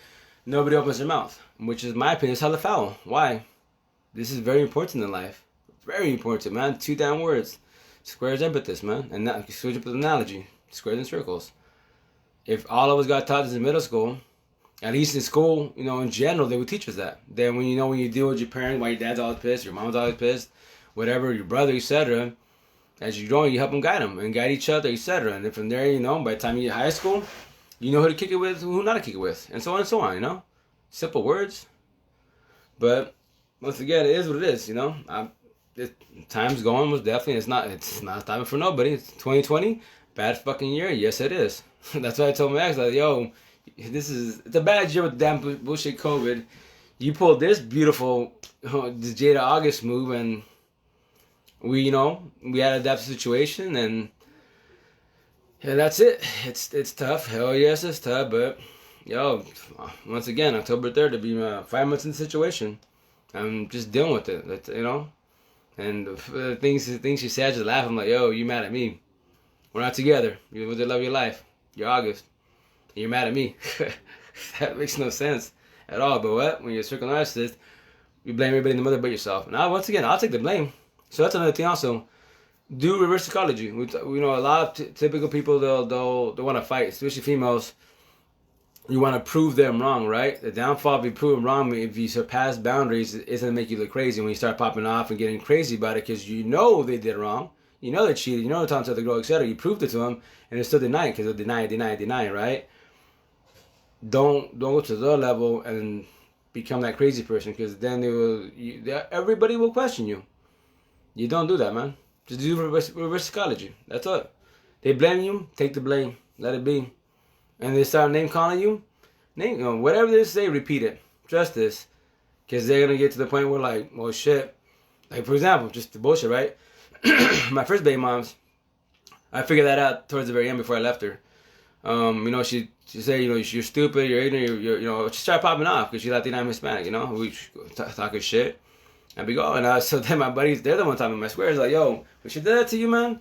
nobody opens their mouth, which is my opinion is hella foul. Why? This is very important in life, very important, man. 2 damn words, squares emphasis, man, and now switch up the analogy, squares and circles. If all of us got taught this in middle school, At least in school, in general, they would teach us that. Then when you deal with your parents, why your dad's always pissed, your mom's always pissed, whatever, your brother, etc. As you grow, you help them guide and guide each other, etc. And then from there, by the time you get high school, you know who to kick it with, who not to kick it with, and so on and so on. Simple words. But once again, it is what it is. Time's going, most definitely. It's not stopping for nobody. It's 2020, bad fucking year. Yes, it is. That's why I told my ex, like, yo, it's a bad year with damn bullshit COVID. You pulled this beautiful, this Jada August move, and we had to adapt to the situation, and that's it. It's tough. Hell yes, it's tough. But once again, October 3rd to be 5 months in the situation. I'm just dealing with it. And the things she said, I just laugh. I'm like, yo, you mad at me? We're not together. You're with the love of your life. You're August. And you're mad at me. That makes no sense at all. But what? When you're a circle narcissist, you blame everybody in the mother but yourself. Now, once again, I'll take the blame. So that's another thing also. Do reverse psychology. We know a lot of typical people, they'll want to fight, especially females. You want to prove them wrong, right? The downfall of you proving wrong, if you surpass boundaries, it's going to make you look crazy when you start popping off and getting crazy about it because they did wrong. They cheated. They're talking to the girl, etc. You proved it to them, and they're still denying because they'll deny, right? Don't go to their level and become that crazy person because then everybody will question you. You don't do that, man. Just do reverse psychology. That's all. They blame you, take the blame. Let it be. And they start name calling you, whatever they say, repeat it. Trust this. Because they're going to get to the point where, like, well, shit. Like, for example, just the bullshit, right? My first baby moms, I figured that out towards the very end before I left her. She said, you're stupid, you're ignorant, you're she started popping off because she's Latina and Hispanic, we talking shit. And we go, and so then my buddies, they're the one talking my squares, like, yo, when she did that to you, man,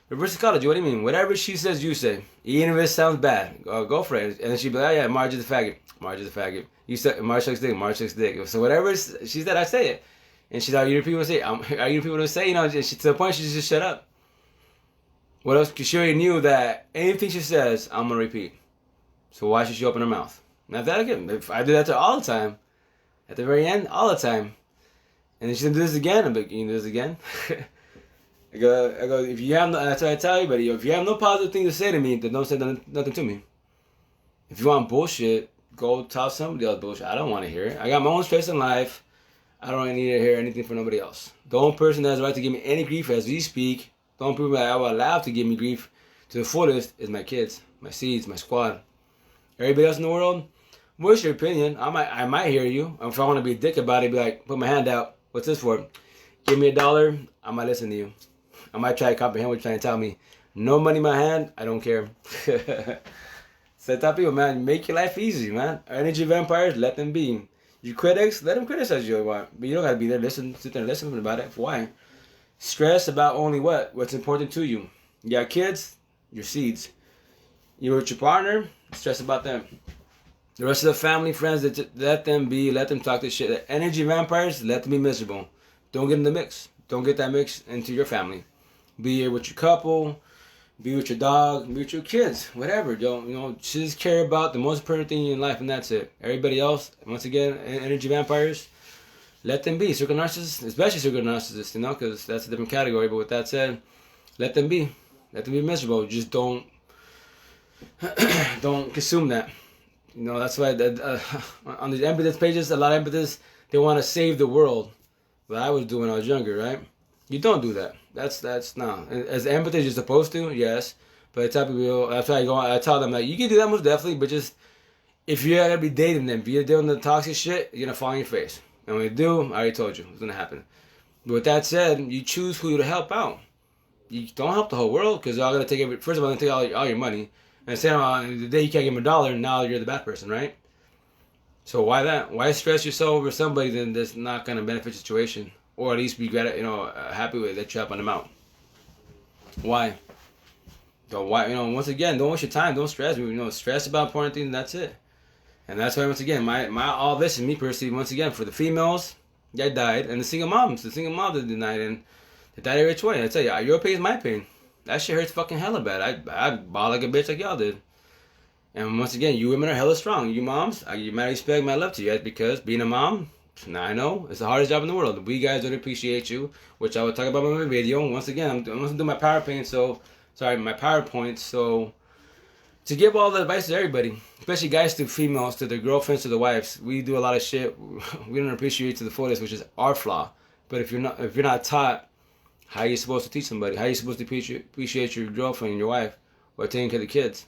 reverse psychology, what do you mean? Whatever she says, you say. Even if it sounds bad, go for it. And then she'd be like, oh, yeah, Marge is a faggot. Marge is a faggot. You said, Marge sucks dick, Marge sucks dick. So whatever she said, I say it. And she's like, are you people to say? Are you people to say? To the point she just shut up. What else? Because she already knew that anything she says, I'm going to repeat. So why should she open her mouth? Now that again, if I do that to her all the time, at the very end, all the time, and then she's going to do this again, I'm like, you can do this again? I go, if you have no, that's what I tell everybody, if you have no positive thing to say to me, then don't say nothing to me. If you want bullshit, go tell somebody else bullshit. I don't want to hear it. I got my own stress in life. I don't need to hear anything from nobody else. The only person that has the right to give me any grief as we speak, the only people that I will allow to give me grief to the fullest is my kids, my seeds, my squad. Everybody else in the world, what's your opinion? I might hear you. If I want to be a dick about it, be like, put my hand out. What's this for? Give me $1. I might listen to you. I might try to comprehend what you're trying to tell me. No money in my hand, I don't care. So I tell people, man, make your life easy, man. Energy vampires, let them be. Your critics, let them criticize you. But you don't got to be there, sit there and listen about it. Why? Stress about only what's important to you. You got kids, your seeds. You're with your partner, stress about them. The rest of the family, friends, let them be, let them talk this shit. The energy vampires, let them be miserable. Don't get in the mix. Don't get that mix into your family. Be with your couple, be with your dog, be with your kids, whatever. Don't, just care about the most important thing in life, and that's it. Everybody else, once again, energy vampires, let them be. Circle narcissists, especially circle narcissists, because that's a different category. But with that said, let them be. Let them be miserable. Just don't consume that. That's why on the empathy pages, a lot of empathists, they want to save the world. What I was doing when I was younger, right? You don't do that. That's no. As empathy you're supposed to, yes. But I tell people, I tell them that you can do that most definitely, but just if you're gonna be dating them, if you're doing the toxic shit, you're gonna fall on your face. And when you do, I already told you it's gonna happen. But with that said, you choose who to help out. You don't help the whole world because they're all gonna take first of all, they're gonna take all your money. And saying the day you can't give them $1, now you're the bad person, right? So why that? Why stress yourself over somebody then that's not gonna benefit your situation, or at least be happy with that you helping them out? Why? Once again, don't waste your time. Don't stress. Stress about important things. And that's it. And that's why once again, my all this is me personally. Once again, for the females that died and the single moms that denied and they died at age 20. I tell you, your pain is my pain. That shit hurts fucking hella bad. I ball like a bitch like y'all did. And once again, you women are hella strong. You moms, you mad respect, my love to you guys, because being a mom, now I know it's the hardest job in the world. We guys don't appreciate you, which I will talk about in my video. Once again, I'm going to do my PowerPoint, my PowerPoint. So to give all the advice to everybody, especially guys to females, to their girlfriends, to their wives, we do a lot of shit we don't appreciate to the fullest, which is our flaw. But if you're not taught, how are you supposed to teach somebody? How are you supposed to appreciate your girlfriend and your wife, or taking care of the kids?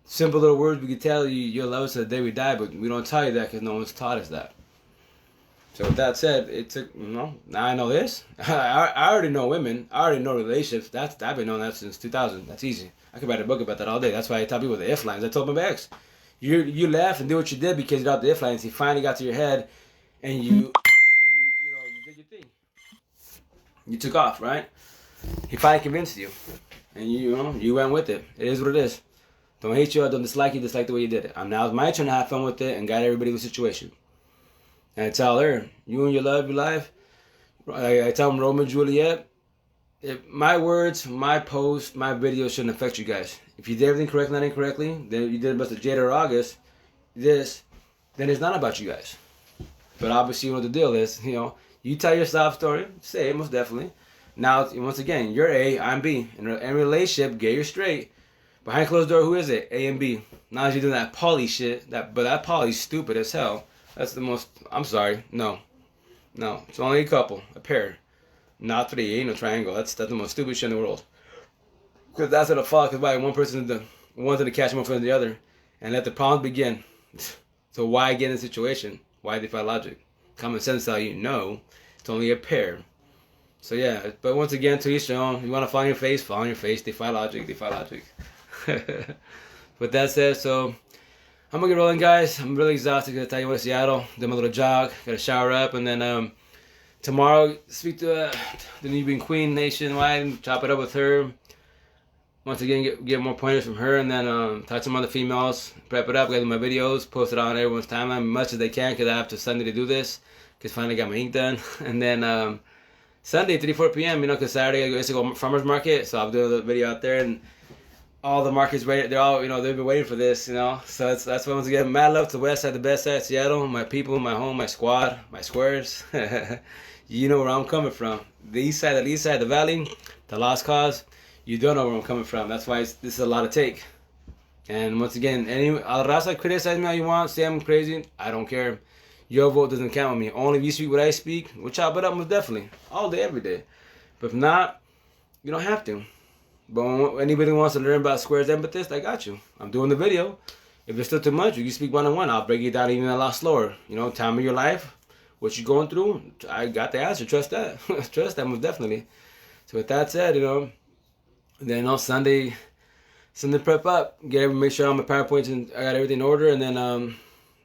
Simple little words we can tell you you'll love us to the day we die, but we don't tell you that because no one's taught us that. So with that said, it took, now I know this. I already know women. I already know relationships. I've been knowing that since 2000. That's easy. I could write a book about that all day. That's why I tell people the if lines. I told my ex, you laugh and do what you did because you got the if lines. He finally got to your head, and you did your thing. You took off, right? He finally convinced you, and you went with it. It is what it is. Don't hate you, I don't dislike you, dislike the way you did it. Now it's my turn to have fun with it and guide everybody with the situation. And I tell her, you and your love, your life, I tell them Romeo and Juliet, my words, my posts, my videos shouldn't affect you guys. If you did everything correctly, not incorrectly, then you did it about Jada or August, then it's not about you guys. But obviously, you know what the deal is. You tell your sob story, say it, most definitely. Now, once again, you're A, I'm B. In a relationship, gay or straight, behind closed door, who is it? A and B. Now you're doing that poly shit. But that poly's stupid as hell. That's the most. I'm sorry. No. It's only a couple, a pair, not three. Ain't no triangle. That's the most stupid shit in the world. Because that's what the fuck is why one person wanted to catch more from the other, and let the problems begin. So why get in a situation? Why defy logic? Common sense tell you no. It's only a pair. So yeah. But once again, to each their own. You want to fall on your face? Fall on your face. Defy logic. Defy logic. With that said, so I'm gonna get rolling, guys. I'm really exhausted. Gonna tell you what, Seattle. Do my little jog. Gotta shower up, and then tomorrow speak to the Nubian Queen nationwide and chop it up with her. Once again, get more pointers from her, and then talk to some other females. Prep it up. Get my videos. Post it on everyone's timeline as much as they can, because I have to Sunday to do this. Because finally got my ink done, and then Sunday 3-4 p.m. Because Saturday I go to farmers market, so I'll do a little video out there and. All the markets waiting. They're all, they've been waiting for this, So that's why once again, mad love to West Side, the best side, Seattle. My people, my home, my squad, my squares. You know where I'm coming from. The east side, the east side, the valley, the lost cause. You don't know where I'm coming from. That's why this is a lot of take. And once again, any raza criticize me all you want, say I'm crazy. I don't care. Your vote doesn't count with me. Only if you speak what I speak, we'll chop it up most definitely, all day, every day. But if not, you don't have to. But when anybody wants to learn about squares emphasis, I got you. I'm doing the video. If it's still too much, you can speak one-on-one. I'll break it down even a lot slower. Time of your life, what you're going through. I got the answer. Trust that. Trust that most definitely. So with that said, then Sunday prep up. Make sure all my PowerPoints and I got everything in order, and then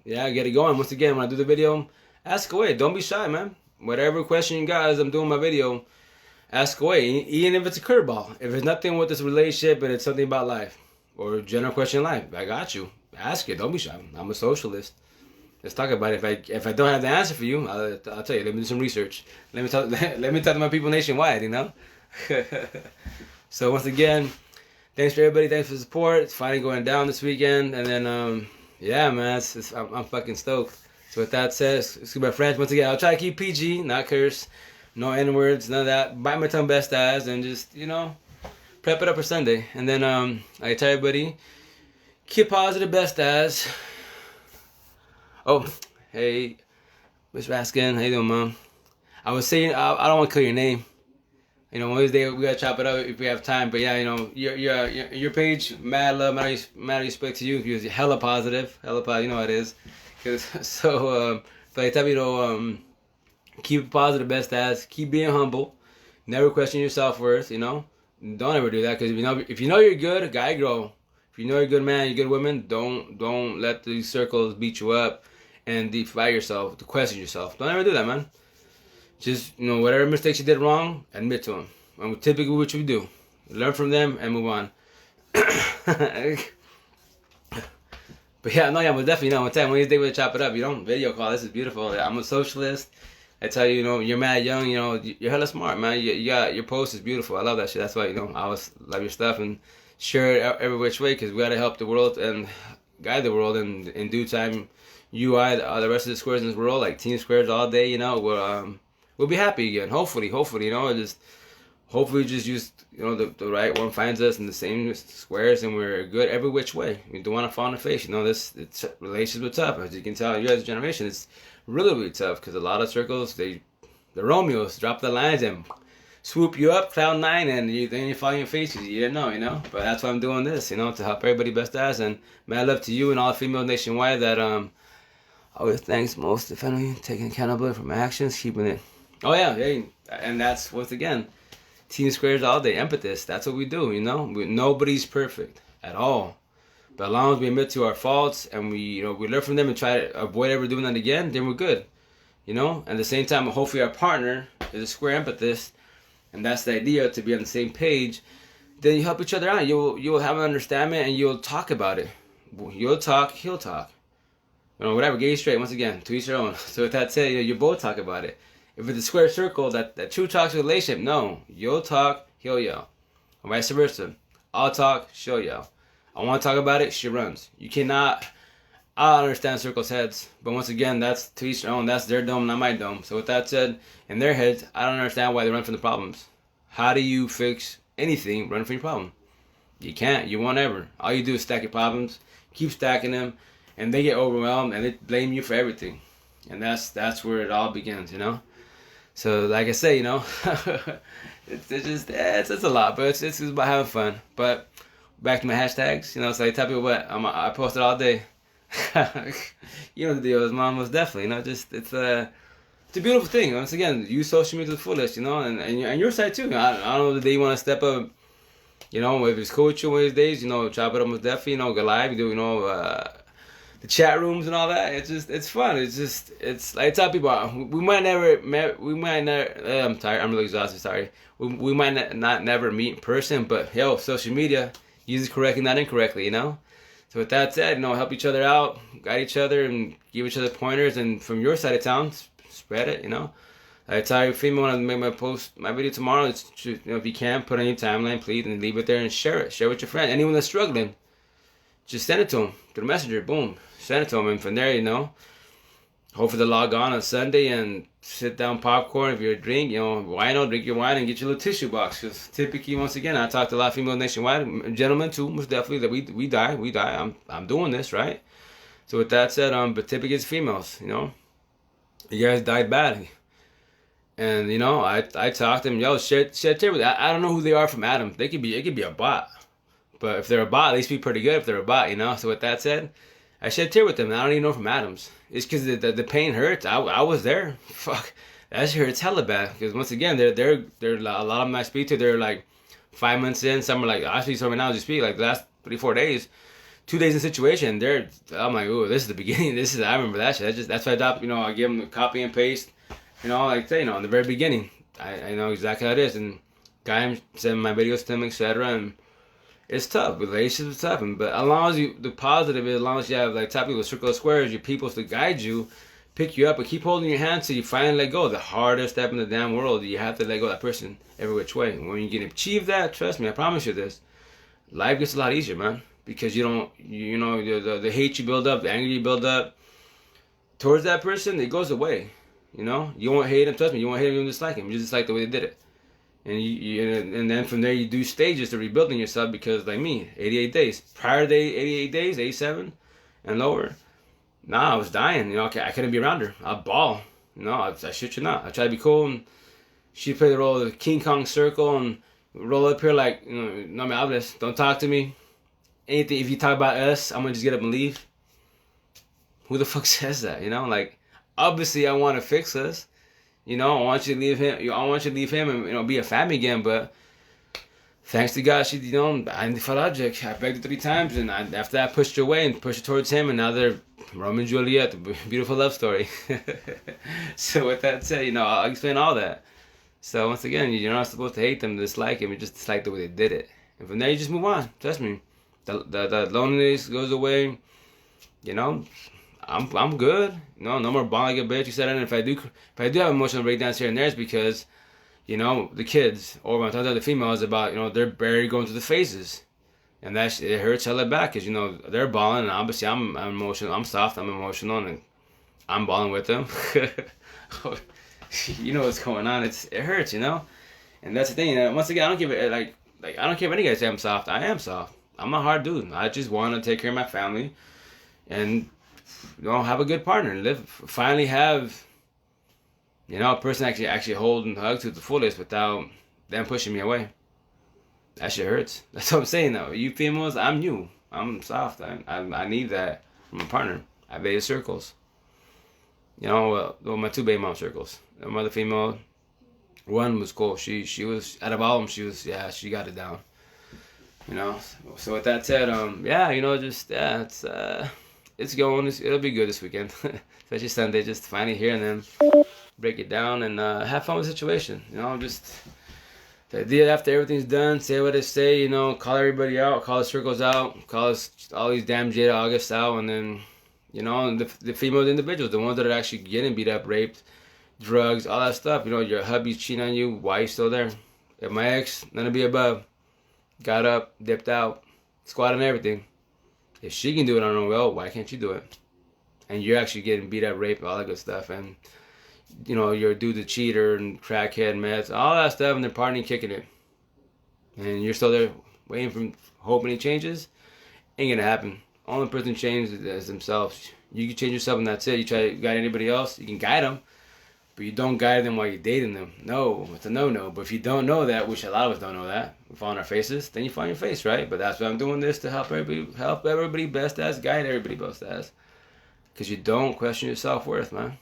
get it going. Once again, when I do the video, ask away. Don't be shy, man. Whatever question you got as I'm doing my video, ask away, even if it's a curveball. If it's nothing with this relationship and it's something about life or a general question in life, I got you. Ask it. Don't be shy. I'm a socialist. Let's talk about it. If I don't have the answer for you, I'll tell you. Let me do some research. Let me talk. Let me talk to my people nationwide. So once again, thanks for everybody. Thanks for the support. It's finally going down this weekend, and then man, I'm fucking stoked. So with that said, excuse my French. Once again, I'll try to keep PG, not curse. No N-words, none of that. Bite my tongue best as, and just, prep it up for Sunday. And then, I tell everybody, keep positive best as. Oh, hey, Miss Raskin, how you doing, Mom? I was saying, I don't want to call your name. One of these days, we got to chop it up if we have time. But yeah, your page, mad love, mad respect to you. You're hella positive. You know how it is. But I tell you, keep positive best as, keep being humble, never question your self-worth, don't ever do that, because if you know you're good, guy, girl, if you know you're a good man, you're a good woman, don't let these circles beat you up and defy yourself, to question yourself. Don't ever do that, man. Just, whatever mistakes you did wrong, admit to them. And typically what you do, learn from them and move on. But yeah, but definitely, one time, when you think we'll chop it up, video call, this is beautiful. I'm a socialist. I tell you, you're mad young, you're hella smart, man. Your post is beautiful. I love that shit. That's why, I always love your stuff and share it every which way, because we gotta help the world and guide the world, and in due time, you, I, the rest of the squares in this world, like team squares all day, you know, we'll be happy again. Hopefully, you know, just hopefully just use, you know, the right one finds us in the same squares, and we're good every which way. We don't want to fall on the face. You know, it's relationships are tough, as you can tell. You as a generation, it's really tough, because a lot of circles, the Romeos drop the lines and swoop you up cloud nine, and then you fall on your face because you didn't know, you know. But that's why I'm doing this, you know, to help everybody best as. And mad love to you and all females nationwide that always thanks most, if any, taking accountability for my actions, keeping it. Oh yeah, hey, and that's once again, team squares all day, empathists. That's what we do, you know. Nobody's perfect at all, but as long as we admit to our faults and we, you know, we learn from them and try to avoid ever doing that again, then we're good, you know. And at the same time, hopefully our partner is a square empathist, and that's the idea, to be on the same page. Then you help each other out. You'll have an understanding, and you'll talk about it. You'll talk, he'll talk. You know, whatever, gay, straight, once again, to each their own. So with that said, you both talk about it. If it's a square circle, that true toxic relationship, no. You'll talk, he'll yell. Or vice versa. I'll talk, she'll yell. I want to talk about it, she runs. You cannot, I understand circles' heads, but once again, that's to each their own. That's their dome, not my dome. So with that said, in their heads, I don't understand why they run from the problems. How do you fix anything running from your problem? You can't. You won't ever. All you do is stack your problems, keep stacking them, and they get overwhelmed and they blame you for everything. And that's where it all begins, you know. So like I say, you know, it's a lot, but it's about having fun. But back to my hashtags, you know, so I tell people what I post it all day. You know the deal is, mom, most definitely, you know, just it's a beautiful thing. Once again, use social media to the fullest, you know, and your side too. I don't know the day you want to step up. You know, if it's coaching one of these days, you know, chop it up most definitely, you know, go live, you do, you know, the chat rooms and all that. It's fun. It's like I tell people, we might never, I'm tired, I'm really exhausted, sorry. We might not never meet in person, but yo, social media, use it correctly, not incorrectly, you know? So with that said, you know, help each other out, guide each other, and give each other pointers, and from your side of town, spread it, you know? I tell you, female, when I make my video tomorrow, it's, you know, if you can, put it on your timeline, please, and leave it there and share it. Share it with your friend. Anyone that's struggling, just send it to them through the messenger. Boom, send it to them, and from there, you know, hopefully they log on Sunday and sit down, popcorn. If you're a drink, you know, wine, drink your wine and get your little tissue box. Because typically, once again, I talk to a lot of female nationwide, gentlemen too, most definitely, that we die. I'm doing this, right? So with that said, but typically it's females, you know, you guys died badly. And you know, I talk to them, yo, share with them. I don't know who they are from Adam. It could be a bot, but if they're a bot, at least be pretty good if they're a bot, you know. So with that said, I shed tear with them. And I don't even know from Adams. It's because the pain hurts. I was there. Fuck, that shit hurts hella bad. Because once again, they're a lot of them I speak to. They're like 5 months in. Some are like, actually, some right now as you speak, like the last 3-4 days, 2 days in situation. I'm like, ooh, this is the beginning. I remember that shit. That's why I give them the copy and paste. You know, like say, you know, in the very beginning, I know exactly how it is, and guy send my videos to him, etc. And it's tough. Relationships are tough, but as long as the positive is, as long as you have like top people, circle of squares, your people to guide you, pick you up, and keep holding your hand till you finally let go. The hardest step in the damn world, you have to let go of that person every which way. And when you can achieve that, trust me, I promise you this, life gets a lot easier, man, because you know, the hate you build up, the anger you build up towards that person, it goes away. You know, you won't hate him. Trust me, you won't hate him. You won't dislike him. You just like the way they did it, and then from there you do stages to rebuilding yourself. Because like me, 88 days prior to 88 days, 87 and lower. Nah, I was dying. You know, I couldn't be around her. I'd bawl. You know, I shit you not. I tried to be cool, and she played the role of the King Kong circle and roll up here like, you know, no me hables. Don't talk to me. Anything. If you talk about us, I'm gonna just get up and leave. Who the fuck says that? You know, like. Obviously, I want to fix us. You know, I want you to leave him. I want you to leave him and, you know, be a family again. But thanks to God, she, you know, I didn't fall object. I begged her 3 times, and after that, I pushed her away and pushed her towards him, and now they're Romeo and Juliet, a beautiful love story. So with that said, you know, I'll explain all that. So once again, you're not supposed to hate them, dislike them. You just dislike the way they did it, and from there you just move on. Trust me, the loneliness goes away. You know. I'm good. No more bawling like a bitch. You said, and if I do have emotional breakdowns here and there, it's because, you know, the kids, or when I'm talking to the females about, you know, they're barely going through the phases. And it hurts hella bad because, they're balling, and obviously I'm emotional. I'm soft. I'm emotional, and I'm balling with them. You know what's going on. It hurts, And that's the thing. Once again, I don't give it like I don't care if any guys say I'm soft. I am soft. I'm a hard dude. I just want to take care of my family, and have a good partner. Finally have a person actually hold and hug to the fullest without them pushing me away. That shit hurts. That's what I'm saying though. You females, I'm you. I'm soft. I need that from a partner. I baby circles. Well, my two baby mom circles. My mother female, one was cool. She was out of all of them. She got it down. So with that said, it's going. It'll be good this weekend, especially Sunday. Just finally here and then break it down and have fun with the situation. Just the idea after everything's done, say what they say. Call everybody out, call the circles out, call all these damn Jada Augusts out, and then the female individuals, the ones that are actually getting beat up, raped, drugs, all that stuff. Your hubby's cheating on you. Why you still there? If my ex, none of the above, got up, dipped out, squatted and everything. If she can do it on her own, why can't you do it? And you're actually getting beat up, raped, all that good stuff. And, you're a dude, a cheater, and crackhead, meth, all that stuff, and they're partying, kicking it. And you're still there waiting for, hoping it changes. Ain't gonna happen. Only person changes is themselves. You can change yourself and that's it. You try to guide anybody else, you can guide them. But you don't guide them while you're dating them. No, it's a no-no. But if you don't know that, which a lot of us don't know that, we fall on our faces, then you fall on your face, right? But that's why I'm doing this, to help everybody best as, guide everybody best as. Because you don't question your self-worth, man.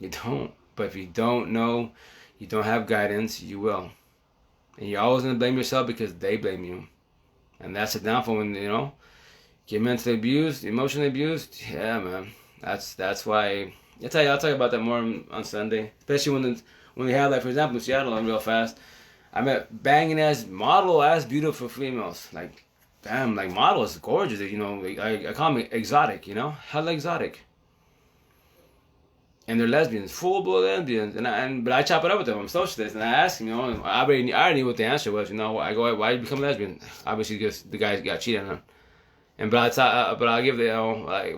You don't. But if you don't know, you don't have guidance, you will. And you're always going to blame yourself because they blame you. And that's the downfall when, get mentally abused, emotionally abused. Yeah, man. That's why... I'll tell you about that more on Sunday. Especially when they have, like, for example, in Seattle, real fast, I met banging ass, model ass, beautiful females. Like, damn, like, models, gorgeous. I call them exotic. Hella exotic. And they're lesbians, full blood lesbians. But I chop it up with them. I'm socialist, and I ask them. I already knew what the answer was. I go, why did you become a lesbian? Obviously, because the guy got cheated on. But I'll give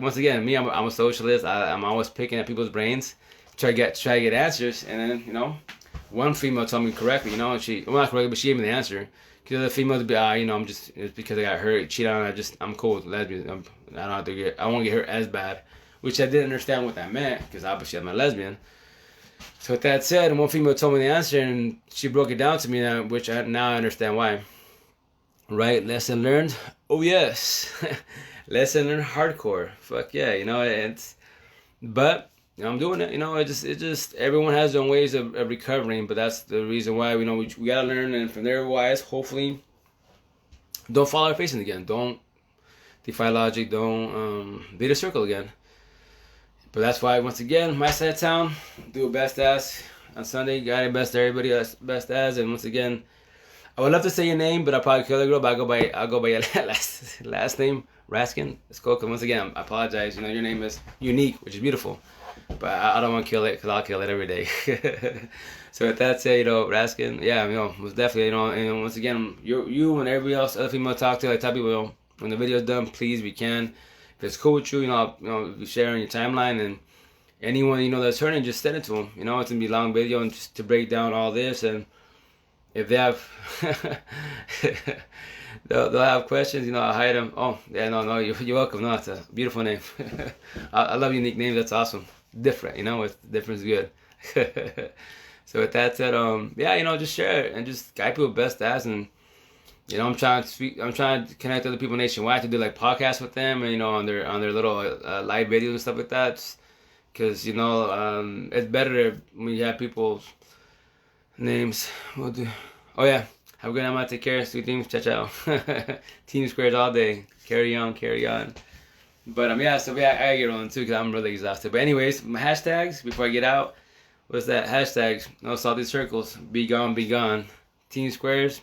once again, me, I'm a socialist. I'm always picking at people's brains, try to get answers. And then one female told me correctly, and not correctly, but she gave me the answer. Because the female would be, it's because I got hurt, cheated on. I'm cool with lesbians. I won't get hurt as bad, which I didn't understand what that meant because obviously I'm a lesbian. So with that said, one female told me the answer, and she broke it down to me, which now I understand why. Right, lesson learned. Oh yes, lesson learned hardcore. Fuck yeah, But I'm doing it. It just everyone has their own ways of recovering. But that's the reason why we gotta learn, and from there, wise, hopefully, don't fall our facing again. Don't defy logic. Don't beat a circle again. But that's why, once again, my side of town, do a best ass on Sunday. Got it best everybody else best as, and once again. I would love to say your name, but I'll probably kill the girl. But I'll go by your last name, Raskin. It's cool. Cause once again, I apologize. Your name is unique, which is beautiful. But I don't want to kill it, cause I'll kill it every day. So with that said, Raskin, yeah, most definitely, and once again, you and everybody else, other people I talk to, I tell people, when the video's done, please, we can. If it's cool with you, I'll be sharing your timeline, and anyone that's hurting, just send it to them. It's gonna be a long video, and just to break down all this. And if they have, they'll have questions, I'll hide them. Oh, yeah, no, you're welcome. No, it's a beautiful name. I love unique names. That's awesome. Different, it's different is good. So with that said, just share it and just guide people best as, and I'm trying to connect other people nationwide to do like podcasts with them, and on their little live videos and stuff like that, because it's better when you have people's names. We'll do. Oh yeah, have a good night. Take care. Sweet dreams. Ciao, ciao. Team squares all day. Carry on, carry on. But I gotta get on too because I'm really exhausted. But anyways, my hashtags before I get out. What's that? Hashtags. No salty circles. Be gone, be gone. Team squares.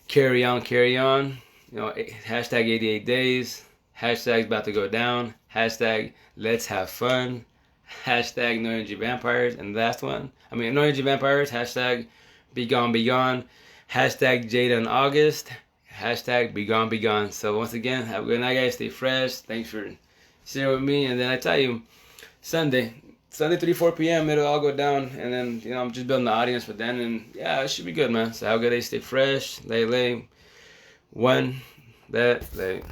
Carry on, carry on. Hashtag 88 days. Hashtag about to go down. Hashtag let's have fun. Hashtag no energy vampires. And the last one, no energy vampires. Hashtag be gone, be gone. Hashtag Jada in August. Hashtag be gone, be gone. So once again, have a good night, guys. Stay fresh. Thanks for sharing with me. And then I tell you, Sunday 3, 4 p.m. it'll all go down. And then, you know, I'm just building the audience for then. And yeah, it should be good, man. So have a good day. Stay fresh. Lay. One. That. Lay.